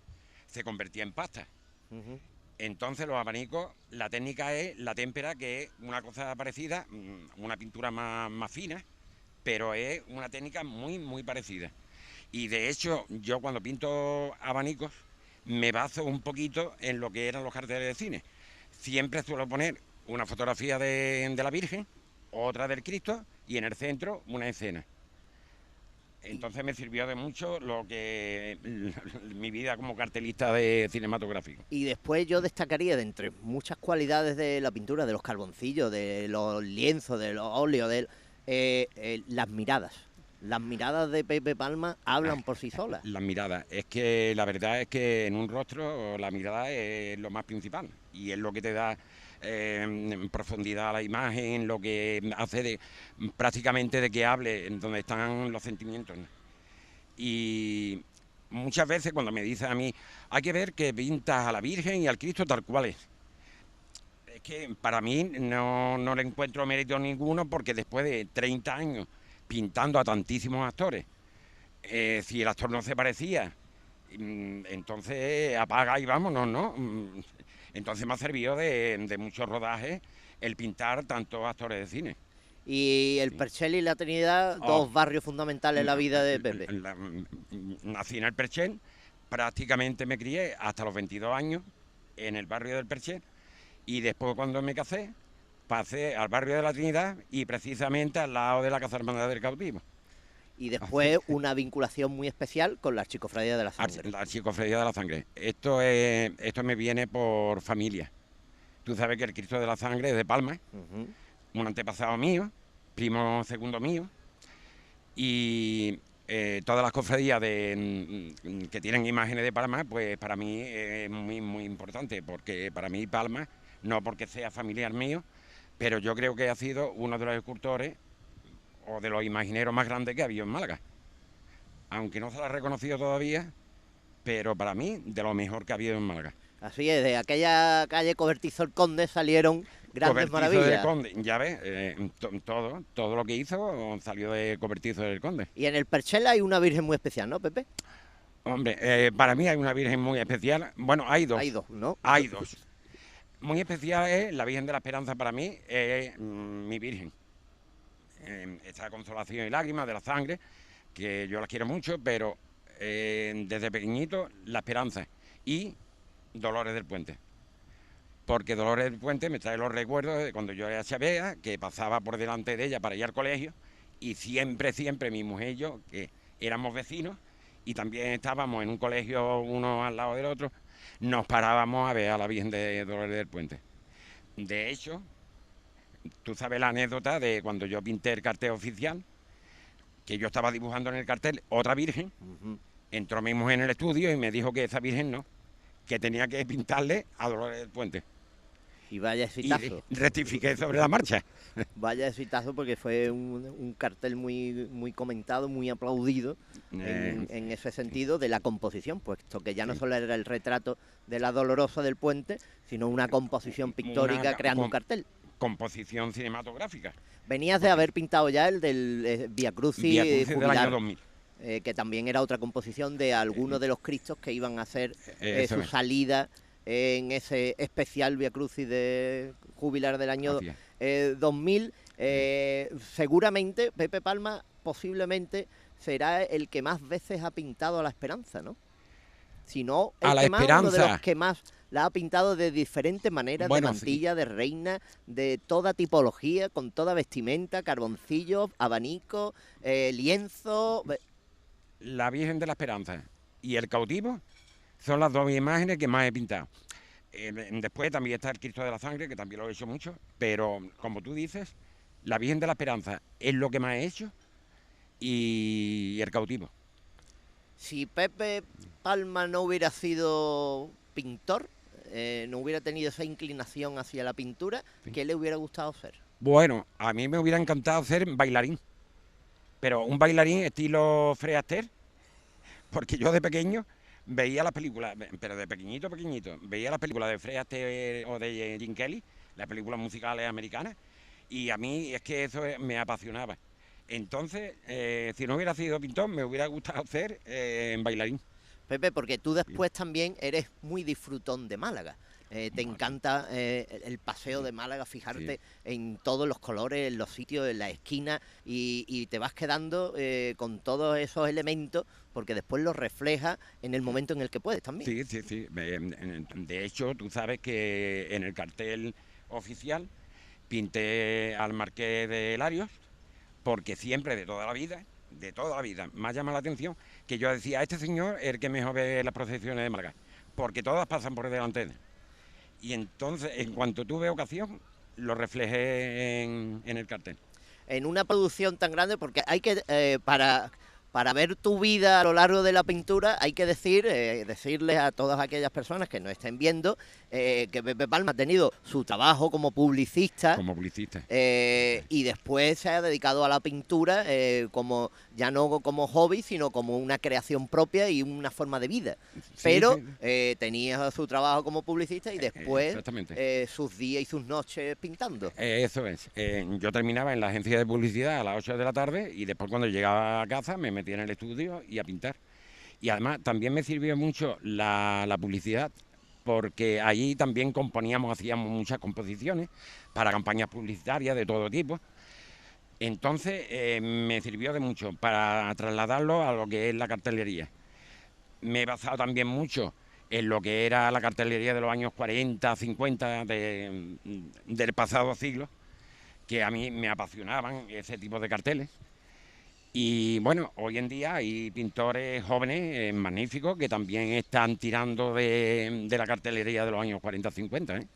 se convertía en pasta. Ujú. Entonces los abanicos, la técnica es la témpera, que es una cosa parecida, una pintura más fina, pero es una técnica muy, muy parecida. Y de hecho, yo cuando pinto abanicos, me baso un poquito en lo que eran los carteles de cine. Siempre suelo poner una fotografía de la Virgen, otra del Cristo y en el centro una escena. Entonces me sirvió de mucho lo que mi vida como cartelista de cinematográfico. Y después yo destacaría de entre muchas cualidades de la pintura, de los carboncillos, de los lienzos, de los óleos, las miradas. Las miradas de Pepe Palma hablan por sí solas. Las miradas, es que la verdad es que en un rostro la mirada es lo más principal y es lo que te da profundidad a la imagen, lo que hace prácticamente de que hable, en donde están los sentimientos, ¿no? Y muchas veces cuando me dicen a mí, hay que ver que pintas a la Virgen y al Cristo tal cual es que para mí no le encuentro mérito ninguno, porque después de 30 años pintando a tantísimos actores, si el actor no se parecía, entonces apaga y vámonos, ¿no? Entonces me ha servido de muchos rodajes el pintar tantos actores de cine. Y el Perchel y la Trinidad, dos barrios fundamentales en la vida de Pepe. Nací en el Perchel, prácticamente me crié hasta los 22 años en el barrio del Perchel, y después cuando me casé pasé al barrio de la Trinidad y precisamente al lado de la Casa Hermandad del Cautivo. Y después una vinculación muy especial con la Archicofradía de la Sangre. La Archicofradía de la Sangre. Esto me viene por familia. Tú sabes que el Cristo de la Sangre es de Palma, un antepasado mío, primo segundo mío, y todas las cofradías que tienen imágenes de Palma, pues para mí es muy, muy importante, porque para mí Palma, no porque sea familiar mío, pero yo creo que ha sido uno de los escultores o de los imagineros más grandes que ha habido en Málaga. Aunque no se lo ha reconocido todavía, pero para mí de lo mejor que ha habido en Málaga. Así es, de aquella calle Cobertizo el Conde salieron grandes Cobertizo maravillas. del Conde, ya ves, todo lo que hizo salió de Cobertizo del Conde. Y en el Perchel hay una virgen muy especial, ¿no, Pepe? Hombre, para mí hay una virgen muy especial. Bueno, hay dos. Hay dos, ¿no? Hay dos. Muy especial es la Virgen de la Esperanza para mí, es mi Virgen. Esta Consolación y Lágrimas de la Sangre, que yo la quiero mucho, pero desde pequeñito la Esperanza y Dolores del Puente. Porque Dolores del Puente me trae los recuerdos de cuando yo era chavea, que pasaba por delante de ella para ir al colegio, y siempre mi mujer y yo, que éramos vecinos, y también estábamos en un colegio uno al lado del otro, nos parábamos a ver a la Virgen de Dolores del Puente. De hecho, tú sabes la anécdota de cuando yo pinté el cartel oficial, que yo estaba dibujando en el cartel otra Virgen, entró mi mujer en el estudio y me dijo que esa Virgen no, que tenía que pintarle a Dolores del Puente. Y vaya exitazo. Y rectifiqué sobre la marcha. Vaya exitazo, porque fue un cartel muy, muy comentado, muy aplaudido en ese sentido de la composición, puesto que ya no solo era el retrato de la Dolorosa del Puente, sino una composición pictórica creando un cartel. Composición cinematográfica. Venías de haber pintado ya el del Via Crucis del año 2000. Que también era otra composición de algunos de los Cristos que iban a hacer su es. salida en ese especial Via Crucis de jubilar del año 2000. Seguramente Pepe Palma posiblemente será el que más veces ha pintado a la Esperanza, ¿no? Si no, el que más, uno de los que más la ha pintado de diferentes maneras, de mantilla, de reina, de toda tipología, con toda vestimenta, carboncillos, abanico, lienzo. La Virgen de la Esperanza y el Cautivo son las dos imágenes que más he pintado. Después también está el Cristo de la Sangre, que también lo he hecho mucho, pero como tú dices, la Virgen de la Esperanza es lo que más he hecho, y el Cautivo. Si Pepe Palma no hubiera sido pintor, no hubiera tenido esa inclinación hacia la pintura, ¿qué le hubiera gustado ser? Bueno, a mí me hubiera encantado ser bailarín, pero un bailarín estilo Fred Astaire, porque yo de pequeño veía las películas, pero de pequeñito, pequeñito, veía las películas de Fred Astaire o de Jim Kelly, las películas musicales americanas, y a mí es que eso me apasionaba. Entonces, si no hubiera sido pintor, me hubiera gustado ser bailarín. Pepe, porque tú después también eres muy disfrutón de Málaga. Te Bueno, encanta el paseo de Málaga, sí. fijarte en todos los colores, en los sitios, en la esquina, y te vas quedando con todos esos elementos, porque después los reflejas en el momento en el que puedes también. Sí, sí, sí. De hecho, tú sabes que en el cartel oficial pinté al Marqués de Larios, porque siempre, de toda la vida, me ha llamado la atención que yo decía, este señor es el que mejor ve las procesiones de Málaga, porque todas pasan por delante de él. Y entonces, en cuanto tuve ocasión, lo reflejé en el cartel. En una producción tan grande, porque hay que, para ver tu vida a lo largo de la pintura, hay que decirles a todas aquellas personas que nos estén viendo que Pepe Palma ha tenido su trabajo como publicista. Como publicista. Y después se ha dedicado a la pintura como ya no como hobby, sino como una creación propia y una forma de vida. Sí, Pero sí. tenía su trabajo como publicista y después Exactamente. sus días y sus noches pintando. Eso es. Yo terminaba en la agencia de publicidad a las 8 de la tarde y después cuando llegaba a casa me metía en el estudio y a pintar. Y además también me sirvió mucho la publicidad, porque allí también hacíamos muchas composiciones para campañas publicitarias de todo tipo. Entonces me sirvió de mucho para trasladarlo a lo que es la cartelería. Me he basado también mucho en lo que era la cartelería de los años 40, 50 del pasado siglo, que a mí me apasionaban ese tipo de carteles. Y bueno, hoy en día hay pintores jóvenes magníficos que también están tirando de la cartelería de los años 40-50.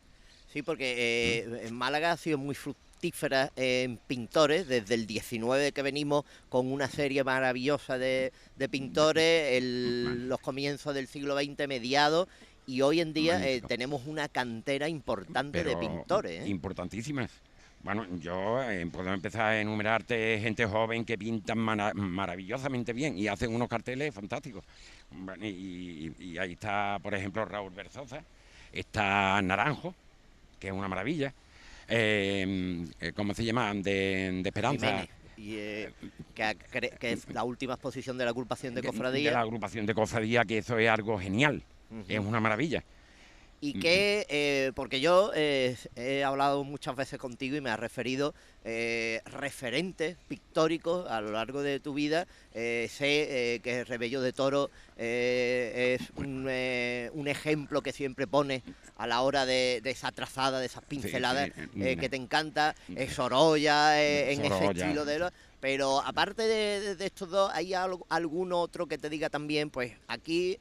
Sí, porque en Málaga ha sido muy fructífera en pintores, desde el 19 que venimos con una serie maravillosa de pintores, los comienzos del siglo XX, mediados, y hoy en día Magnífico. tenemos una cantera importante de Pero pintores. importantísimas. Bueno, yo puedo empezar a enumerarte gente joven que pintan maravillosamente bien y hacen unos carteles fantásticos. Bueno, y ahí está, por ejemplo, Raúl Berzosa, está Naranjo, que es una maravilla. ¿Cómo se llama? De Esperanza. Jiménez, y, que es la última exposición de la agrupación de De cofradía. la agrupación de cofradía, que eso es algo genial, es una maravilla. Y que, porque yo he hablado muchas veces contigo y me has referido referentes pictóricos a lo largo de tu vida. Sé que Rebello de Toro es un ejemplo que siempre pones a la hora de esa trazada, de esas pinceladas que te encanta. Sorolla, en ese Sorolla. estilo de... Pero aparte de estos dos, ¿hay algún otro que te diga también, pues aquí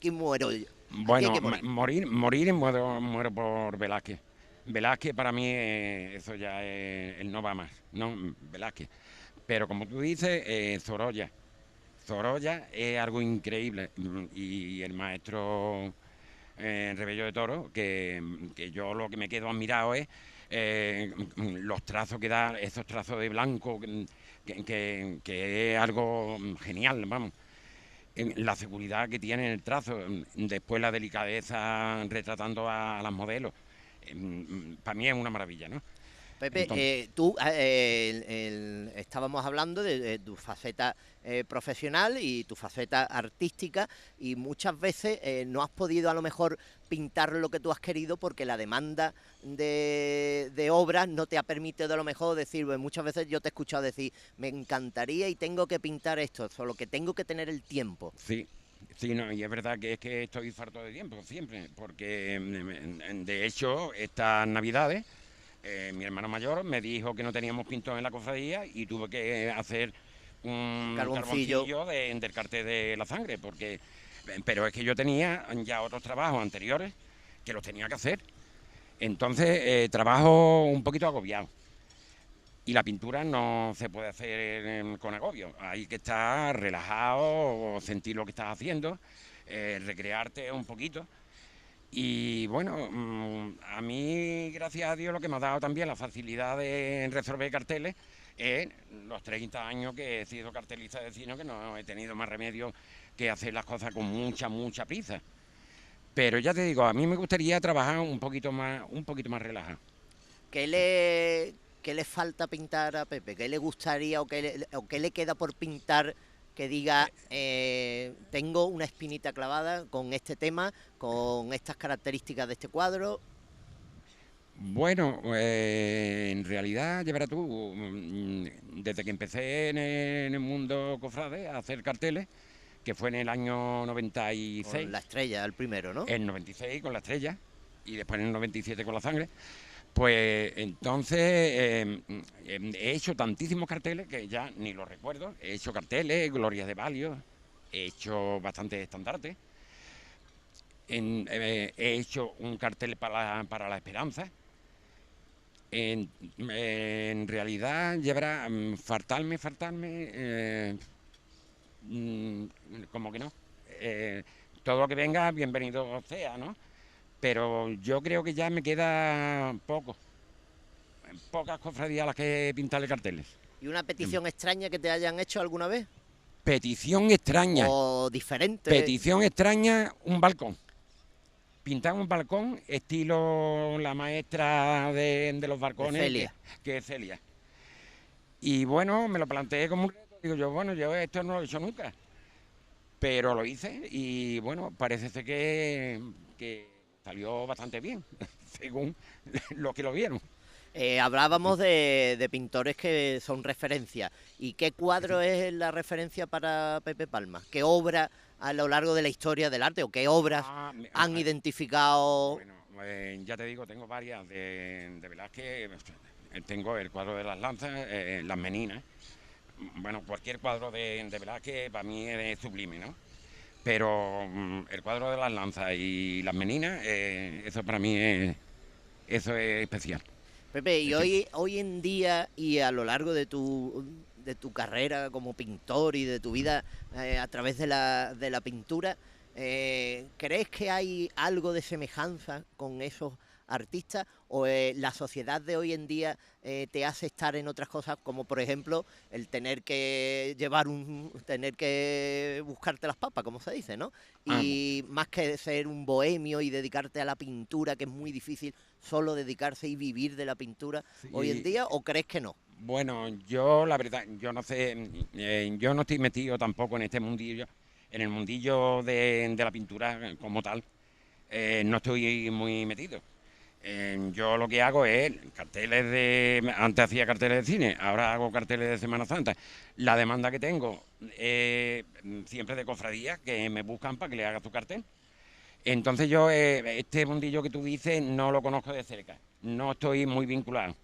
muero yo? Bueno, Aquí hay que morir. morir muero por Velázquez. Velázquez para mí eso ya es, él no va más, no, Velázquez. Pero como tú dices, Sorolla. Sorolla es algo increíble y el maestro Rebello de Toro, que yo lo que me quedo admirado es los trazos que da, esos trazos de blanco, que es algo genial, vamos. La seguridad que tiene en el trazo, después la delicadeza retratando a las modelos, para mí es una maravilla, ¿no? Pepe, Entonces, tú estábamos hablando de tu faceta profesional y tu faceta artística, y muchas veces no has podido a lo mejor pintar lo que tú has querido porque la demanda de obras no te ha permitido a lo mejor decir, pues muchas veces yo te he escuchado decir, me encantaría y tengo que pintar esto, solo que tengo que tener el tiempo. sí. Sí, no, y es verdad que estoy farto de tiempo siempre, porque de hecho estas navidades mi hermano mayor me dijo que no teníamos pintor en la cofradía y tuve que hacer un carboncillo del cartel de la sangre, pero es que yo tenía ya otros trabajos anteriores que los tenía que hacer. Entonces trabajo un poquito agobiado. Y la pintura no se puede hacer con agobio. Hay que estar relajado, sentir lo que estás haciendo, recrearte un poquito. Y bueno, a mí, gracias a Dios, lo que me ha dado también la facilidad de resolver carteles es los 30 años que he sido cartelista de cine, que no he tenido más remedio que hacer las cosas con mucha prisa. Pero ya te digo, a mí me gustaría trabajar un poquito más relajado. ¿Qué le falta pintar a Pepe? ¿Qué le gustaría o qué le queda por pintar que diga, tengo una espinita clavada con este tema, con estas características de este cuadro? Bueno, en realidad, ya verás tú, desde que empecé en el mundo cofrade a hacer carteles, que fue en el año 96. Con la estrella, el primero, ¿no? En 96 con la estrella y después en el 97 con la sangre. Pues entonces he hecho tantísimos carteles que ya ni los recuerdo. He hecho carteles, glorias de Valio, he hecho bastantes estandartes. He hecho un cartel para la esperanza. En realidad, llevará faltarme, como que no. Todo lo que venga, bienvenido sea, ¿no? Pero yo creo que ya me queda pocas cofradías a las que pintarle carteles. ¿Y una petición extraña que te hayan hecho alguna vez? Petición extraña. O diferente. Petición extraña, un balcón. Pintar un balcón estilo la maestra de los balcones, Celia. que es Celia. Y bueno, me lo planteé como un reto. Digo yo, bueno, yo esto no lo he hecho nunca. Pero lo hice y bueno, parece ser que salió bastante bien, según los que lo vieron. Hablábamos de pintores que son referencia. ¿Y qué cuadro es la referencia para Pepe Palma? ¿Qué obra a lo largo de la historia del arte o qué obras han identificado? Bueno, ya te digo, tengo varias de Velázquez. Tengo el cuadro de las lanzas, las meninas. Bueno, cualquier cuadro de Velázquez para mí es sublime, ¿no? Pero el cuadro de las lanzas y las meninas, eso para mí eso es especial. Pepe, y hoy en día y a lo largo de tu carrera como pintor y de tu vida a través de la pintura, ¿crees que hay algo de semejanza con esos artistas o la sociedad de hoy en día te hace estar en otras cosas, como por ejemplo el tener que buscarte las papas, como se dice, ¿no? Y más que ser un bohemio y dedicarte a la pintura, que es muy difícil solo dedicarse y vivir de la pintura hoy en día, ¿o crees que no? Bueno, yo la verdad, yo no sé, yo no estoy metido tampoco en este mundillo, en el mundillo de la pintura como tal, no estoy muy metido. Yo lo que hago es carteles antes hacía carteles de cine, ahora hago carteles de Semana Santa. La demanda que tengo siempre de cofradías que me buscan para que le haga su cartel. Entonces yo este mundillo que tú dices no lo conozco de cerca, no estoy muy vinculado.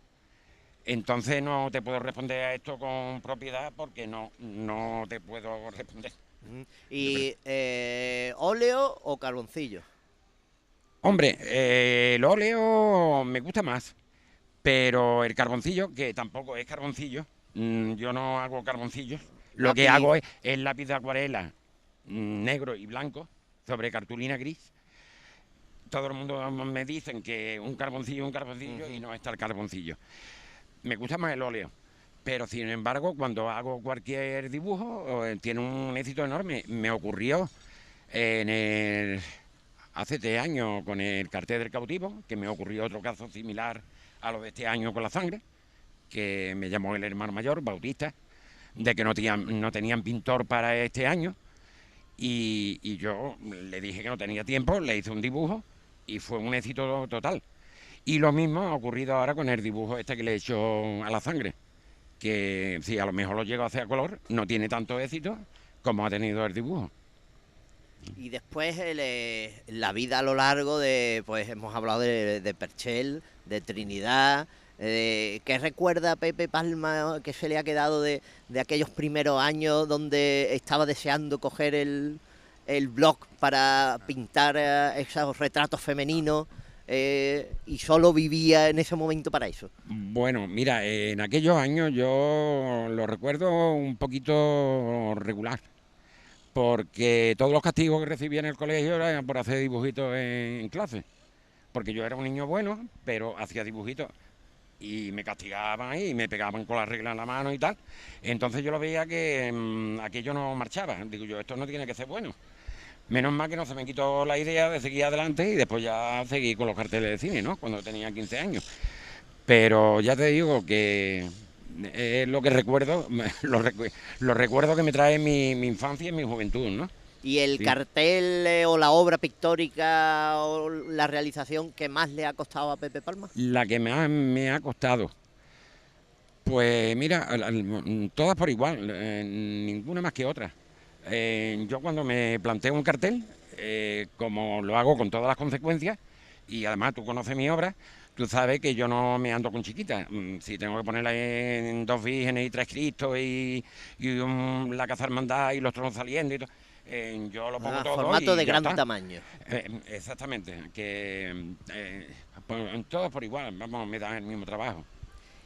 Entonces no te puedo responder a esto con propiedad porque no te puedo responder. ¿Y óleo o carboncillo? Hombre, el óleo me gusta más, pero el carboncillo, que tampoco es carboncillo, yo no hago carboncillos, lo que hago es lápiz de acuarela negro y blanco sobre cartulina gris. Todo el mundo me dicen que un carboncillo y no está el carboncillo. Me gusta más el óleo, pero sin embargo cuando hago cualquier dibujo tiene un éxito enorme. Me ocurrió hace 3 años con el cartel del cautivo, que me ocurrió otro caso similar a lo de este año con la sangre, que me llamó el hermano mayor, Bautista, de que no tenían pintor para este año, y yo le dije que no tenía tiempo, le hice un dibujo y fue un éxito total. Y lo mismo ha ocurrido ahora con el dibujo este que le he hecho a la sangre, que si a lo mejor lo llego a hacer a color, no tiene tanto éxito como ha tenido el dibujo. Y después la vida a lo largo pues hemos hablado de Perchel, de Trinidad. ¿Qué recuerda Pepe Palma que se le ha quedado de aquellos primeros años donde estaba deseando coger el blog para pintar esos retratos femeninos y solo vivía en ese momento para eso? Bueno, mira, en aquellos años yo lo recuerdo un poquito regular, porque todos los castigos que recibía en el colegio eran por hacer dibujitos en clase. Porque yo era un niño bueno, pero hacía dibujitos y me castigaban y me pegaban con la regla en la mano y tal. Entonces yo lo veía que aquello no marchaba. Digo yo, esto no tiene que ser bueno. Menos mal que no se me quitó la idea de seguir adelante y después ya seguí con los carteles de cine, ¿no? Cuando tenía 15 años. Pero ya te digo que es lo que recuerdo, los recuerdos que me trae mi infancia y mi juventud, ¿no? ¿Y el Sí. cartel o la obra pictórica o la realización que más le ha costado a Pepe Palma? La que más me ha costado, pues mira, todas por igual, ninguna más que otra. Yo cuando me planteo un cartel, como lo hago con todas las consecuencias, y además tú conoces mi obra, tú sabes que yo no me ando con chiquitas. Si tengo que ponerla en 2 vírgenes y 3 cristos y la caza hermandad y los tronos saliendo y todo, yo lo pongo todo Formato y de ya gran está. tamaño. Exactamente, que todos por igual, vamos, me dan el mismo trabajo.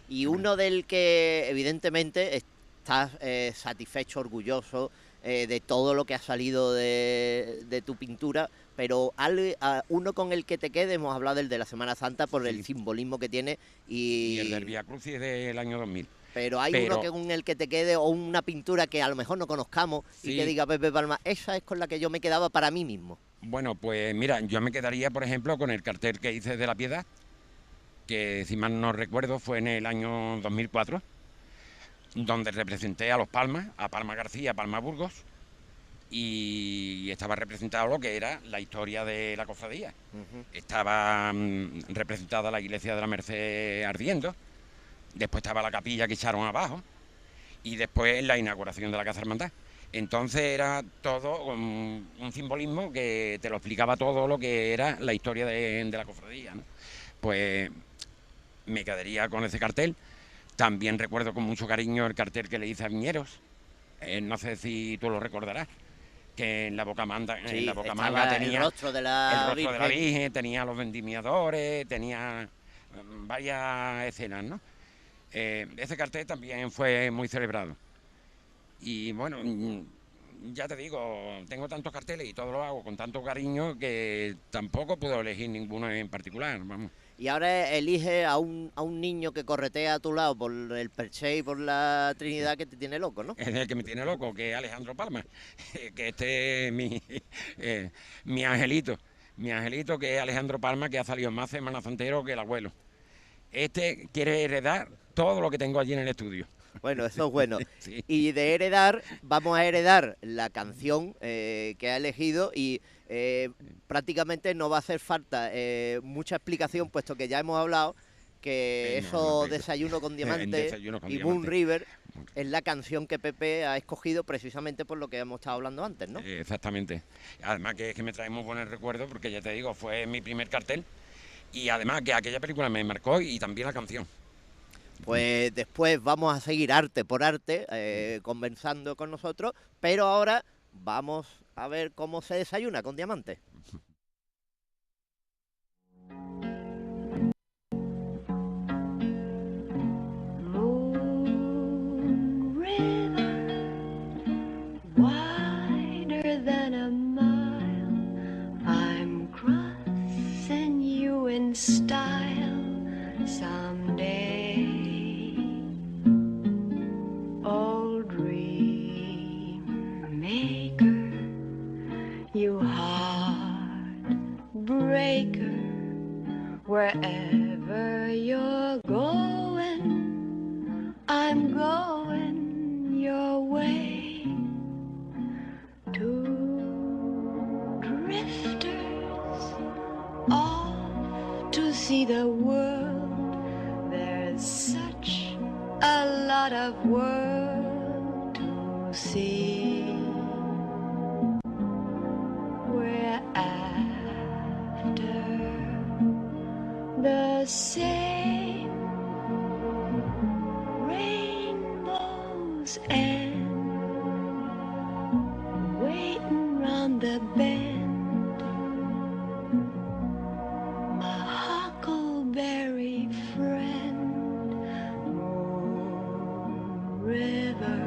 Y uno del que evidentemente estás satisfecho, orgulloso de todo lo que ha salido de tu pintura, pero uno con el que te quede, hemos hablado del de la Semana Santa por el Sí. simbolismo que tiene, Y el del Vía Crucis del año 2000. pero hay uno Pero con el que te quede o una pintura que a lo mejor no conozcamos y sí, que diga Pepe Palma, esa es con la que yo me quedaba para mí mismo. bueno, pues mira, yo me quedaría, por ejemplo, con el cartel que hice de la Piedad, que si mal no recuerdo fue en el año 2004, donde representé a los Palmas, a Palma García, a Palma Burgos, y estaba representado lo que era la historia de la cofradía. Estaba representada la iglesia de la Merced ardiendo, después estaba la capilla que echaron abajo, y después la inauguración de la Casa Hermandad. Entonces era todo un simbolismo que te lo explicaba todo lo que era la historia de la cofradía, ¿no? Pues me quedaría con ese cartel. También recuerdo con mucho cariño el cartel que le hice a Viñeros. No sé si tú lo recordarás, que en la bocamanga, Sí, en la bocamanga estaba tenía el rostro de el la rostro de la Virgen. Virgen, tenía los vendimiadores, tenía varias escenas, ¿no? Ese cartel también fue muy celebrado. Y bueno, ya te digo, tengo tantos carteles y todo lo hago con tanto cariño que tampoco puedo elegir ninguno en particular, vamos. Y ahora elige a un niño que corretea a tu lado por el Perche y por la Trinidad que te tiene loco, ¿no? Es el que me tiene loco, que es Alejandro Palma, que este es mi angelito que es Alejandro Palma, que ha salido más Semana Santero que el abuelo. Este quiere heredar todo lo que tengo allí en el estudio. Bueno, eso es bueno. Sí. Y de heredar, vamos a heredar la canción que ha elegido y prácticamente no va a hacer falta mucha explicación, puesto que ya hemos hablado que eso, Desayuno con Diamante Desayuno con y Diamante. Moon River, es la canción que Pepe ha escogido precisamente por lo que hemos estado hablando antes, ¿no? Exactamente. Además que es que me trae muy buenos recuerdos porque ya te digo, fue mi primer cartel y además que aquella película me marcó y también la canción. Pues después vamos a seguir arte por arte, conversando con nosotros, pero ahora vamos a ver cómo se desayuna con Diamante. Moon River, wider than a mile, I'm crossing you in style someday. Old dream maker, you heartbreaker, wherever you're going, I'm going your way. Two drifters off to see the world. There's such a lot of world to see. We're after the same rainbows and waiting round the bend. My huckleberry friend, Moon River,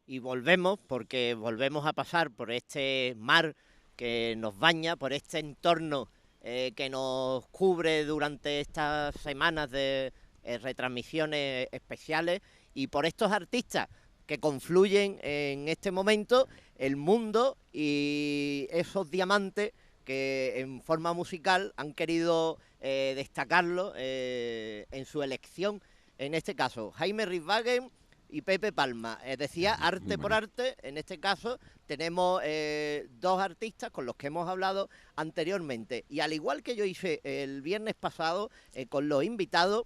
y volvemos, porque volvemos a pasar por este mar que nos baña, por este entorno que nos cubre durante estas semanas de retransmisiones especiales, y por estos artistas que confluyen en este momento el mundo y esos diamantes que en forma musical han querido destacarlo en su elección. En este caso, Jaime Risvaguen y Pepe Palma. Decía arte por arte. En este caso tenemos dos artistas con los que hemos hablado anteriormente. Y al igual que yo hice el viernes pasado con los invitados,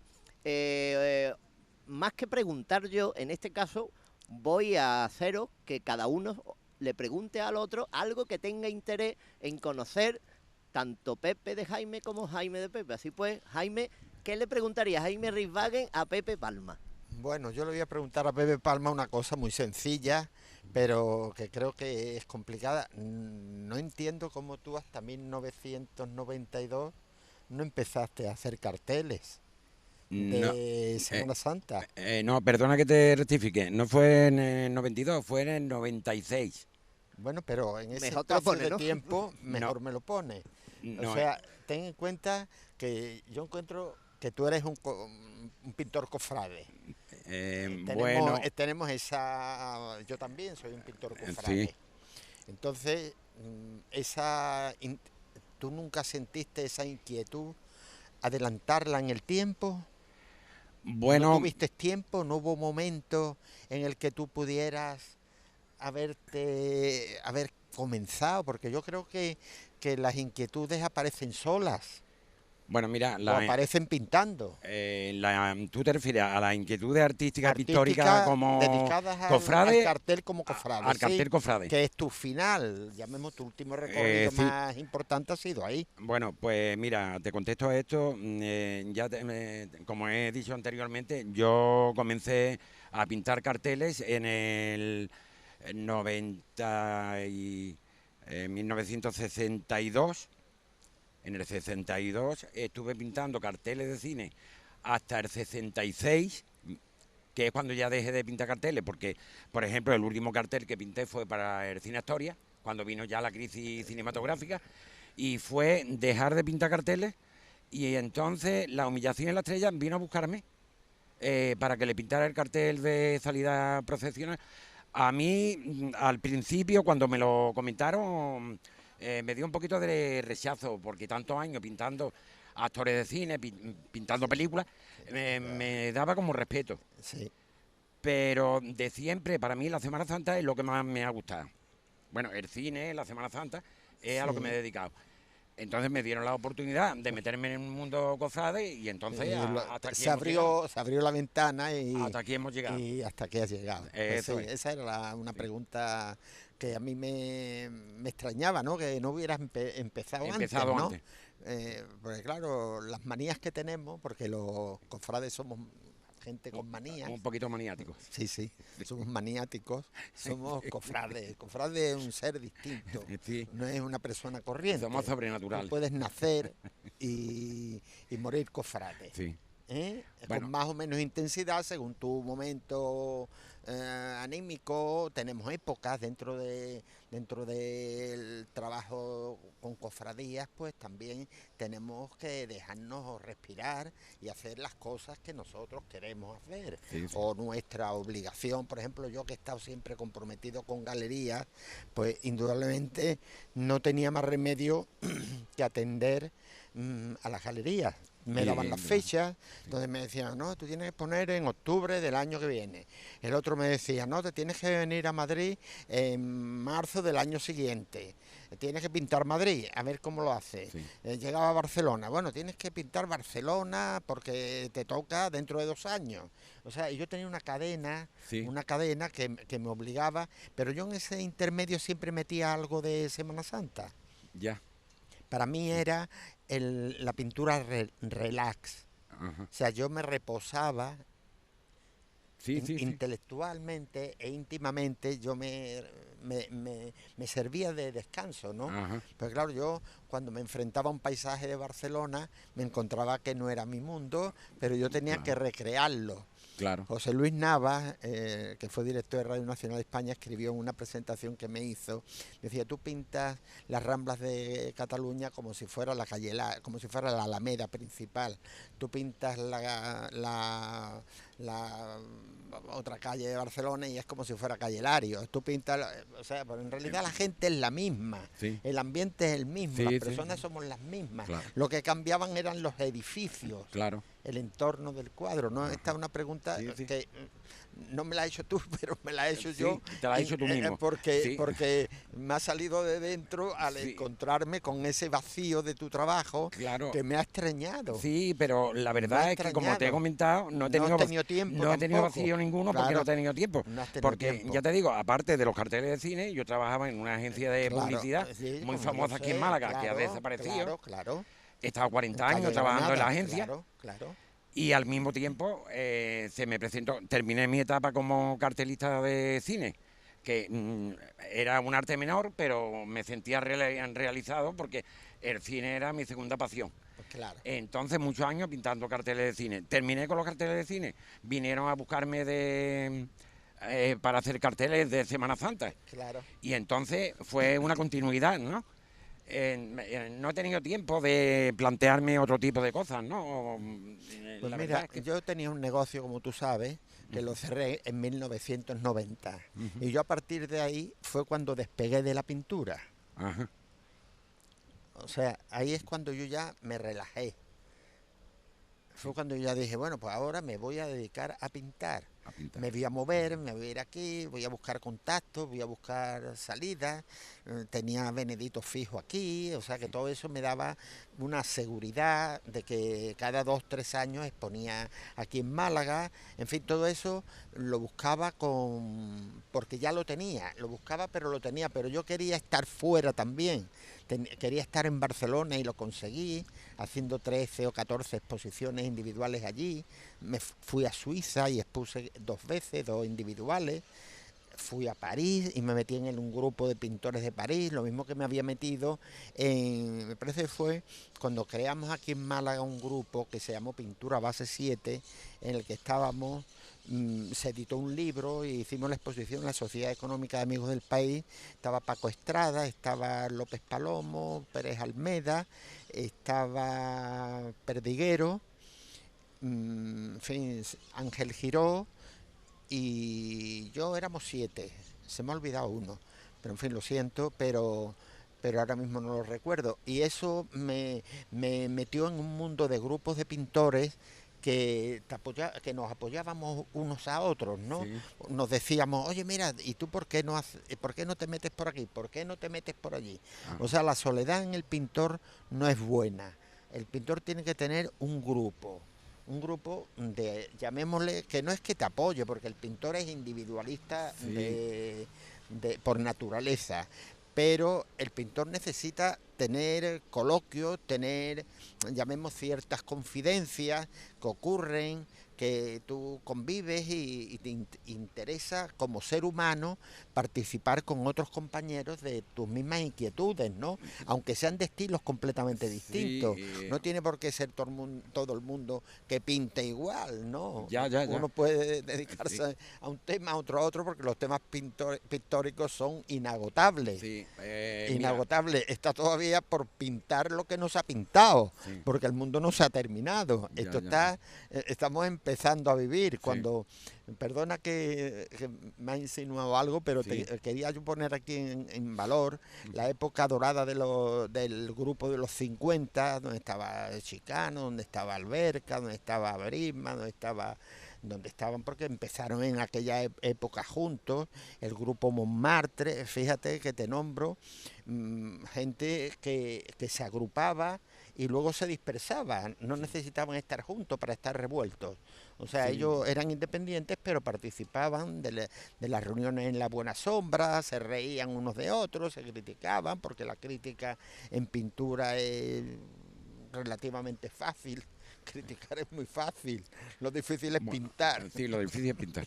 más que preguntar yo, en este caso voy a haceros que cada uno le pregunte al otro algo que tenga interés en conocer, tanto Pepe de Jaime como Jaime de Pepe. Así pues, Jaime, ¿qué le preguntaría Jaime Risvaguen a Pepe Palma? Bueno, yo le voy a preguntar a Pepe Palma una cosa muy sencilla, pero que creo que es complicada. No entiendo cómo tú hasta 1992 no empezaste a hacer carteles No, de Semana Santa. no, perdona que te rectifique, no fue en el 92, fue en el 96. Bueno, pero en ese Mejor te lo espacio pone, de ¿no? tiempo mejor me lo pone. No, O sea, ten en cuenta que yo encuentro que tú eres un pintor cofrade. bueno, Tenemos esa... Yo también soy un pintor cofrade. sí. Entonces, ¿tú nunca sentiste esa inquietud, adelantarla en el tiempo? ¿No Bueno, tuviste tiempo? ¿No hubo momento en el que tú pudieras haber comenzado? Porque yo creo que las inquietudes aparecen solas bueno, mira, o aparecen pintando. tú te refieres a las inquietudes artísticas, Artísticas pictóricas como dedicadas cofrade, al cartel como cofrade. al sí, cartel cofrade. que es tu final, llamemos tu último recorrido Sí. más importante ha sido ahí. Bueno, pues mira, te contesto a esto. Como he dicho anteriormente, yo comencé a pintar carteles en el 1962. En el 62 estuve pintando carteles de cine hasta el 66, que es cuando ya dejé de pintar carteles, porque, por ejemplo, el último cartel que pinté fue para el Cine Astoria, cuando vino ya la crisis cinematográfica, y fue dejar de pintar carteles, y entonces la humillación en la estrella vino a buscarme para que le pintara el cartel de salida procesional. A mí, al principio, cuando me lo comentaron, me dio un poquito de rechazo, porque tantos años pintando actores de cine, pintando películas, me daba como respeto. Sí. Pero de siempre, para mí, la Semana Santa es lo que más me ha gustado. Bueno, el cine, la Semana Santa, es a lo que me he dedicado. Entonces me dieron la oportunidad de meterme en un mundo cofrade y entonces hasta aquí se abrió la ventana y hasta aquí hemos llegado. Y hasta aquí has llegado. Eso es. Esa era una pregunta que a mí me extrañaba, ¿no? Que no hubieras empezado antes, ¿no? Antes. Porque claro, las manías que tenemos, porque los cofrades somos gente con manías. Un poquito maniático. Sí, somos maniáticos, somos cofrades. Cofrade es un ser distinto, Sí. no es una persona corriente. Somos sobrenaturales. Tú puedes nacer y morir cofrade. Sí. Con más o menos intensidad según tu momento anímico. Tenemos épocas dentro del trabajo con cofradías, pues también tenemos que dejarnos respirar y hacer las cosas que nosotros queremos hacer, Sí. o nuestra obligación. Por ejemplo, yo que he estado siempre comprometido con galerías, pues indudablemente no tenía más remedio que atender a las galerías. Me daban las fechas, donde me decían, no, tú tienes que poner en octubre del año que viene. El otro me decía, no, te tienes que venir a Madrid en marzo del año siguiente. Tienes que pintar Madrid, a ver cómo lo haces. Sí. Llegaba a Barcelona, bueno, tienes que pintar Barcelona porque te toca dentro de 2 años. O sea, yo tenía una cadena que me obligaba, pero yo en ese intermedio siempre metía algo de Semana Santa. Ya. Para mí era la pintura relax. Ajá. O sea, yo me reposaba Sí. intelectualmente e íntimamente, yo me servía de descanso, ¿no? Ajá. Pero claro, yo cuando me enfrentaba a un paisaje de Barcelona, me encontraba que no era mi mundo, pero yo tenía que recrearlo. Claro. José Luis Navas, que fue director de Radio Nacional de España, escribió en una presentación que me hizo, decía, tú pintas las Ramblas de Cataluña como si fuera la calle, como si fuera la Alameda principal, tú pintas la otra calle de Barcelona y es como si fuera calle Lario, tú pintas, o sea, pero en realidad la gente es la misma, Sí. el ambiente es el mismo, Sí, las sí, personas sí. somos las mismas, Claro. lo que cambiaban eran los edificios, Claro. el entorno del cuadro, ¿no? Esta es una pregunta Sí, sí. que no me la he hecho tú, pero me la he hecho Sí, yo. te la has hecho tú mismo. Porque, Sí. porque me ha salido de dentro al Sí. encontrarme con ese vacío de tu trabajo Claro. que me ha extrañado. Sí, pero la Me verdad ha es que, como te he extrañado. comentado, no he No tenido, has tenido tiempo no he tenido tampoco. vacío ninguno porque Claro. no he tenido tiempo. No has tenido Porque, tiempo. ya te digo, aparte de los carteles de cine, yo trabajaba en una agencia de Claro, publicidad sí, muy como famosa yo aquí en sé, Málaga, que ha claro, desaparecido. Claro. He estado 40 En años calle trabajando en la Granada, agencia. Claro. Y al mismo tiempo se me presentó, terminé mi etapa como cartelista de cine, que era un arte menor, pero me sentía realizado porque el cine era mi segunda pasión. Pues claro. Entonces, muchos años pintando carteles de cine. Terminé con los carteles de cine, vinieron a buscarme para hacer carteles de Semana Santa. Claro. Y entonces fue una continuidad, ¿no? No he tenido tiempo de plantearme otro tipo de cosas, ¿no? Pues La mira, verdad es que... yo tenía un negocio, como tú sabes, que lo cerré en 1990. Y yo a partir de ahí fue cuando despegué de la pintura. Ajá. O sea, ahí es cuando yo ya me relajé. Fue cuando yo ya dije, bueno, pues ahora me voy a dedicar a pintar. A pintar. Me voy a mover, me voy a ir aquí, voy a buscar contactos, voy a buscar salidas. Tenía Benedito fijo aquí, o sea que todo eso me daba una seguridad de que cada 2-3 años exponía aquí en Málaga. En fin, todo eso lo buscaba porque ya lo tenía, lo buscaba pero lo tenía, pero yo quería estar fuera también. Quería estar en Barcelona y lo conseguí, haciendo 13 o 14 exposiciones individuales allí. Me fui a Suiza y expuse 2 veces, 2 individuales. Fui a París y me metí en un grupo de pintores de París, lo mismo que me había metido me parece que fue cuando creamos aquí en Málaga un grupo que se llamó Pintura Base 7, en el que estábamos, se editó un libro y hicimos la exposición en la Sociedad Económica de Amigos del País. Estaba Paco Estrada, estaba López Palomo, Pérez Almeda, estaba Perdiguero, en fin, Ángel Giró, y yo éramos 7, se me ha olvidado uno, pero en fin, lo siento, pero ahora mismo no lo recuerdo. Y eso me metió en un mundo de grupos de pintores que nos apoyábamos unos a otros, ¿no? Sí. Nos decíamos, oye, mira, ¿y tú por qué no te metes por aquí? ¿Por qué no te metes por allí? O sea, la soledad en el pintor no es buena. El pintor tiene que tener un grupo de, llamémosle, que no es que te apoye, porque el pintor es individualista Sí. por naturaleza, pero el pintor necesita tener coloquios, llamemos, ciertas confidencias que ocurren, que tú convives y te interesa como ser humano participar con otros compañeros de tus mismas inquietudes, ¿no? Aunque sean de estilos completamente distintos. No tiene por qué ser todo el mundo que pinte igual, ¿no? Ya. Uno puede dedicarse a un tema, a otro, porque los temas pictóricos son inagotables. Sí, Inagotable. Está todavía por pintar lo que no se ha pintado, Sí. porque el mundo no se ha terminado. Ya. Estamos empezando a vivir. Cuando, perdona que me ha insinuado algo, pero Sí. quería yo poner aquí en valor la época dorada del grupo de los 50, donde estaba Chicano, donde estaba Alberca, donde estaba Brisma, donde estaban, porque empezaron en aquella época juntos, el grupo Montmartre, fíjate que te nombro, gente que se agrupaba y luego se dispersaban, no necesitaban estar juntos para estar revueltos. O sea, Sí. ellos eran independientes, pero participaban de las reuniones en la buena sombra, se reían unos de otros, se criticaban, porque la crítica en pintura es relativamente fácil. Criticar es muy fácil, lo difícil es pintar Sí, lo difícil es pintar.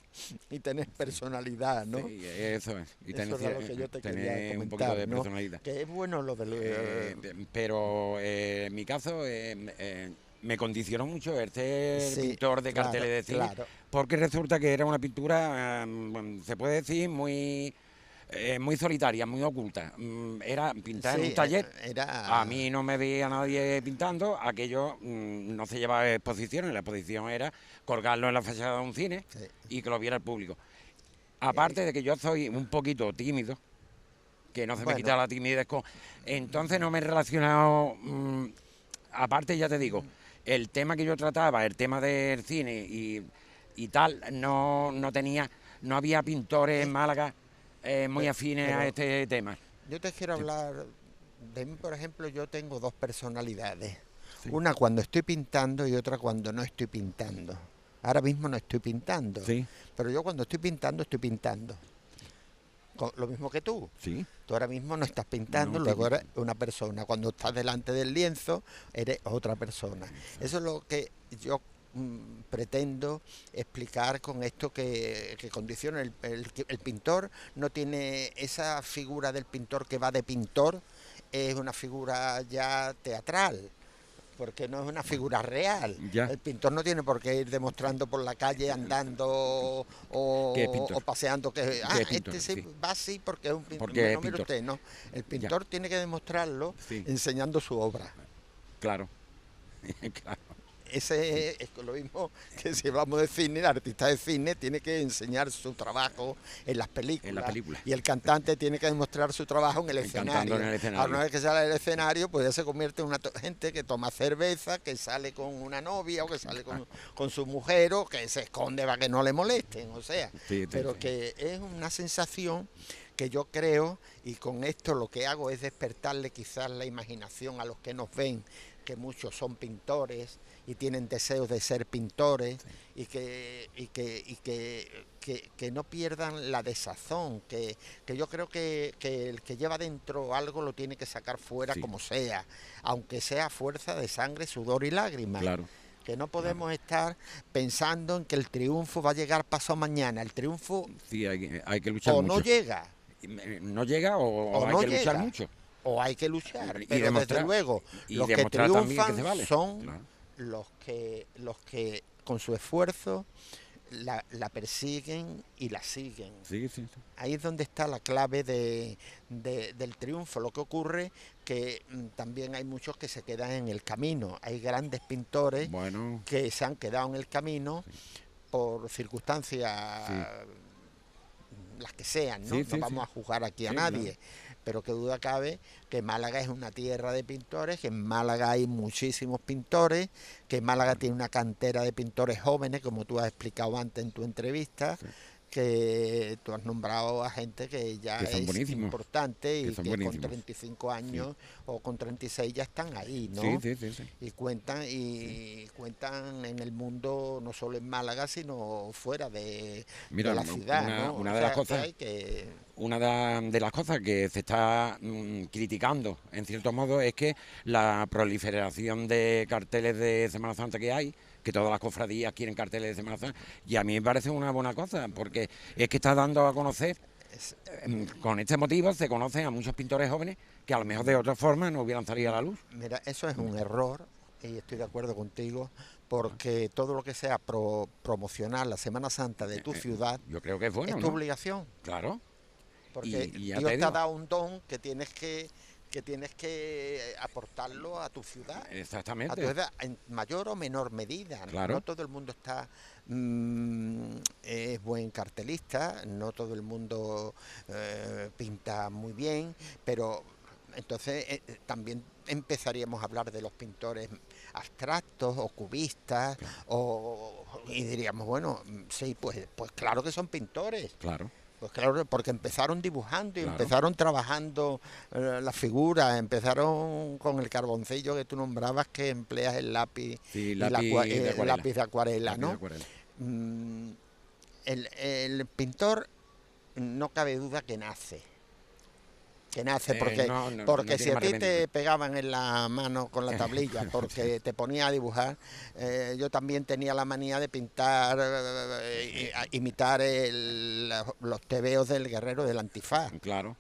y tener personalidad, ¿no? Sí, eso es. Y Eso era lo que yo te quería tener un comentar, poquito de ¿no? personalidad. Que es bueno lo del... Pero en mi caso, me condicionó mucho este Sí, pintor de claro, carteles de cine, claro. porque resulta que era una pintura, se puede decir, muy solitaria, muy oculta. Era pintar en Sí, un taller. era... A mí no me veía nadie pintando, aquello no se llevaba a exposiciones, la exposición era colgarlo en la fachada de un cine Sí. y que lo viera el público. Aparte de que yo soy un poquito tímido, que no se me Bueno. quita la timidez entonces no me he relacionado, aparte ya te digo, el tema que yo trataba, el tema del cine y tal, no había pintores en Málaga muy afines a pero- este tema. Yo te quiero hablar de mí, por ejemplo, yo tengo dos personalidades. Sí. Una cuando estoy pintando y otra cuando no estoy pintando. Ahora mismo no estoy pintando, Sí, pero yo cuando estoy pintando, estoy pintando. Lo mismo que tú. sí. Tú ahora mismo no estás pintando, No luego estoy eres una persona. Cuando estás delante del lienzo, eres otra persona. Eso es lo que yo pretendo explicar con esto que condiciona. El pintor no tiene esa figura del pintor que va de pintor, es una figura ya teatral, porque no es una figura real. Ya. El pintor no tiene por qué ir demostrando por la calle, andando Que es pintor. o paseando que Que es pintor, este sí sí. va así porque es un pintor. Porque es No, mire pintor. usted, no. El pintor tiene que demostrarlo Sí. enseñando su obra. Claro. Claro. Ese es lo mismo que si hablamos de cine, el artista de cine tiene que enseñar su trabajo en las películas. En la película. Y el cantante tiene que demostrar su trabajo en el Cantando escenario. en el escenario. Ahora, una vez que sale del escenario, pues ya se convierte en una gente que toma cerveza, que sale con una novia o que sale con su mujer o que se esconde para que no le molesten. O sea, Sí, pero sí. que es una sensación que yo creo, y con esto lo que hago es despertarle quizás la imaginación a los que nos ven, que muchos son pintores y tienen deseos de ser pintores, y que no pierdan la desazón, que yo creo que el que lleva dentro algo lo tiene que sacar fuera Sí. como sea, aunque sea a fuerza de sangre, sudor y lágrimas. Claro. Que no podemos estar pensando en que el triunfo va a llegar pasado mañana. El triunfo Sí, hay que luchar o mucho. no llega, No llega o hay no que luchar llega. mucho. o hay que luchar, Y pero demostrar- desde luego y los que demostrar también que triunfan se vale. son Claro. los que con su esfuerzo la persiguen y la siguen. Sí, sí, sí. Ahí es donde está la clave del triunfo. Lo que ocurre que también hay muchos que se quedan en el camino. Hay grandes pintores Bueno, que se han quedado en el camino por circunstancias las que sean, ¿no? Sí, No sí, vamos sí. a juzgar aquí a Sí, nadie, claro. pero que duda cabe que Málaga es una tierra de pintores, que en Málaga hay muchísimos pintores, que Málaga tiene una cantera de pintores jóvenes, como tú has explicado antes en tu entrevista, que tú has nombrado a gente que ya Que son es buenísimos, importante y que son que con buenísimos. 35 años o con 36 ya están ahí, ¿no? sí, sí, sí, sí. Y cuentan en el mundo, no solo en Málaga, sino fuera de Mira, la ciudad, ¿no? una O de las sea, cosas, que hay que... una de las cosas que se está criticando, en cierto modo, es que la proliferación de carteles de Semana Santa que hay, que todas las cofradías quieren carteles de Semana Santa, y a mí me parece una buena cosa, porque es que está dando a conocer, con este motivo se conocen a muchos pintores jóvenes que a lo mejor de otra forma no hubieran salido a la luz. Mira, eso es un error, y estoy de acuerdo contigo, porque todo lo que sea promocionar la Semana Santa de tu ciudad Yo creo que es bueno, es tu ¿no? obligación. Claro. Porque Y ya Dios te te ha digo. dado un don que tienes que aportarlo a tu ciudad. A tu Exactamente. edad, en mayor o menor medida. Claro. No todo el mundo está es buen cartelista, no todo el mundo pinta muy bien, pero entonces también empezaríamos a hablar de los pintores abstractos o cubistas, y diríamos, bueno, sí, pues claro que son pintores. Claro. Pues claro, porque empezaron dibujando y Claro. empezaron trabajando las figuras, empezaron con el carboncillo que tú nombrabas, que empleas el lápiz, Sí, y lápiz de el acuarela. lápiz de acuarela, Lápiz ¿no? de acuarela. El pintor no cabe duda que nace. Porque, no porque tiene si a más ti remedio. te pegaban en la mano con la tablilla porque te ponía a dibujar, yo también tenía la manía de pintar, imitar los tebeos del guerrero del antifaz. Claro.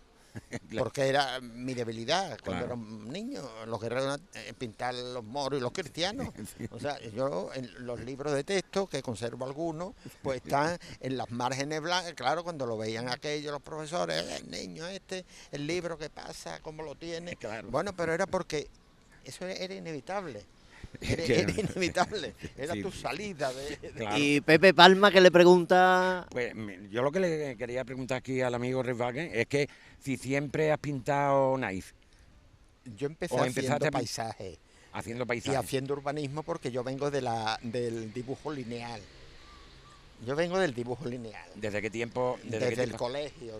porque era mi debilidad cuando Claro. era un niño. Los guerreros pintar los moros y los cristianos. O sea, yo en los libros de texto, que conservo algunos, pues están en las márgenes blancas. Claro, cuando lo veían aquellos los profesores, el niño este, el libro que pasa, cómo lo tiene. Claro. Bueno, pero era porque eso era inevitable. Era inevitable. Era Sí. tu salida Claro. Y Pepe Palma, que le pregunta... Pues yo lo que le quería preguntar aquí al amigo Resbaque es que si siempre has pintado naif, Yo empecé O haciendo empezaste a paisajes haciendo y paisajes. haciendo urbanismo porque yo vengo del dibujo lineal. Yo vengo del dibujo lineal. ¿Desde qué tiempo? Desde qué el tiempo? colegio,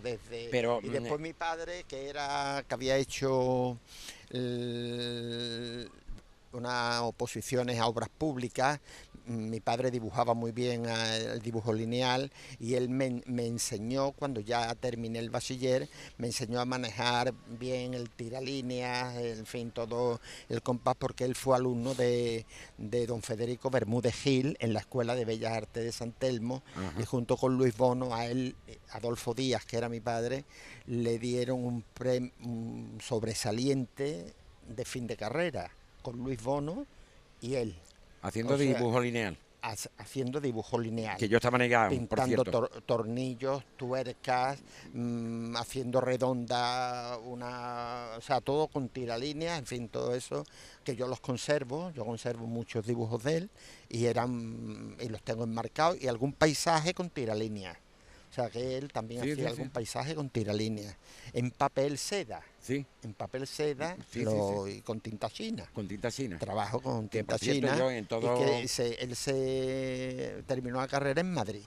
Pero, y después mi padre, que había hecho unas oposiciones a obras públicas. Mi padre dibujaba muy bien el dibujo lineal y él me enseñó, cuando ya terminé el bachiller, me enseñó a manejar bien el tiralíneas, en fin, todo el compás, porque él fue alumno de don Federico Bermúdez Gil en la Escuela de Bellas Artes de San Telmo. Ajá. Y junto con Luis Bono, a él, Adolfo Díaz, que era mi padre, le dieron un sobresaliente de fin de carrera, con Luis Bono y él. Haciendo O sea, dibujo lineal. Haciendo dibujo lineal. Que yo estaba negado, por Pintando cierto. tornillos, tuercas, haciendo redonda, o sea, todo con tiralíneas, en fin, todo eso, que yo los conservo. Yo conservo muchos dibujos de él y los tengo enmarcados, y algún paisaje con tiralíneas. O sea, que él también Sí, hacía sí, algún sí. paisaje con tiralíneas. En papel seda. Sí, En papel seda Sí, y con tinta china. con tinta china. Trabajo con Que, tinta por cierto, china. yo en todo- Y que él se terminó la carrera en Madrid.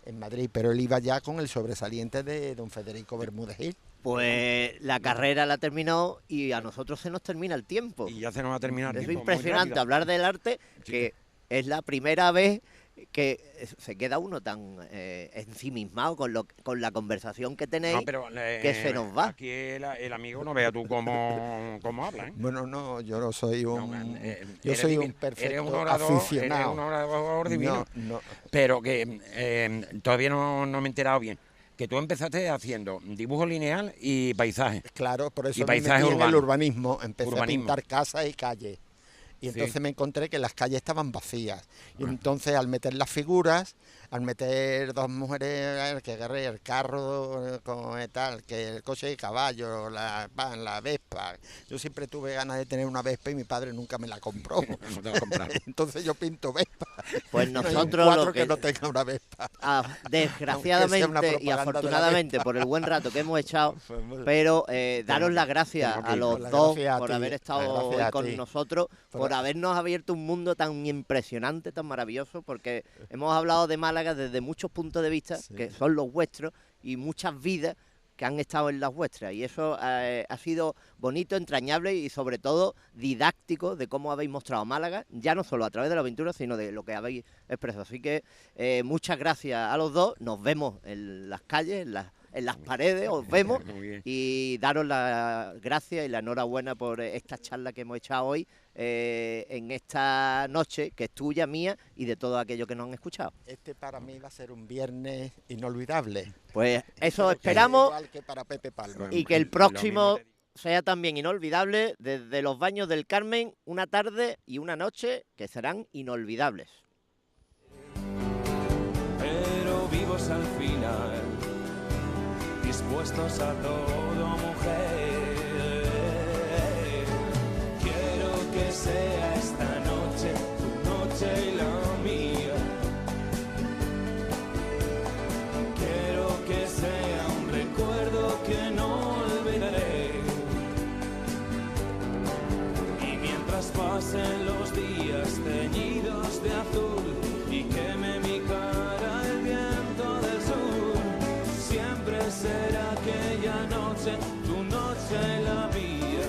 En Madrid, pero él iba ya con el sobresaliente de don Federico Bermúdez Gil. Pues la carrera la terminó y a nosotros se nos termina el tiempo. Y ya se nos va a terminar el Es tiempo, muy impresionante rápido. hablar del arte, Sí. que es la primera vez que se queda uno tan ensimismado con la conversación que tenéis. No, pero, que se nos va. Aquí el amigo no vea tú cómo habla, ¿eh? Bueno, no, yo no soy No, yo eres soy un eres perfecto un orador, aficionado. Eres un orador divino. No, Pero que todavía no me he enterado bien. Que tú empezaste haciendo dibujo lineal y paisaje. claro, por Y eso me paisaje metí en el urbano. urbanismo. Empecé Urbanismo. a pintar casas y calles. Y Sí. entonces me encontré que las calles estaban vacías. Y entonces, al meter las figuras, al meter dos mujeres, que agarré el carro con tal, que el coche de caballo, la Vespa. Yo siempre tuve ganas de tener una Vespa y mi padre nunca me la compró. No te lo compraron. Entonces yo pinto Vespa. Pues No hay un nosotros cuadro lo que que- no tenga una Vespa. Desgraciadamente Aunque sea una y propaganda de la afortunadamente Vespa. por el buen rato que hemos echado, Pues muy- pero daros las gracias tengo que a ir. los Las dos gracias a por ti, haber las estado gracias hoy a con ti. nosotros, por habernos abierto un mundo tan impresionante, tan maravilloso, porque hemos hablado de Málaga desde muchos puntos de vista, Sí. que son los vuestros, y muchas vidas que han estado en las vuestras, y eso ha sido bonito, entrañable y sobre todo didáctico de cómo habéis mostrado Málaga, ya no solo a través de la aventura, sino de lo que habéis expresado. Así que muchas gracias a los dos, nos vemos en las calles, en las paredes, os vemos, Muy bien. y daros las gracias y la enhorabuena por esta charla que hemos echado hoy, en esta noche, que es tuya, mía y de todos aquellos que nos han escuchado. Este para mí va a ser un viernes inolvidable. Pues eso Espero que esperamos, igual que para Pepe Palma. y que el Lo próximo mismo te digo. sea también inolvidable, desde los baños del Carmen, una tarde y una noche que serán inolvidables. Pero vivos al final, dispuestos a todo, mujer. Quiero que sea esta noche tu noche y la mía. Quiero que sea un recuerdo que no olvidaré. Y mientras pasen los días teñidos de azul y queme mi cara el viento del sur, siempre será aquella noche, tu noche y la mía.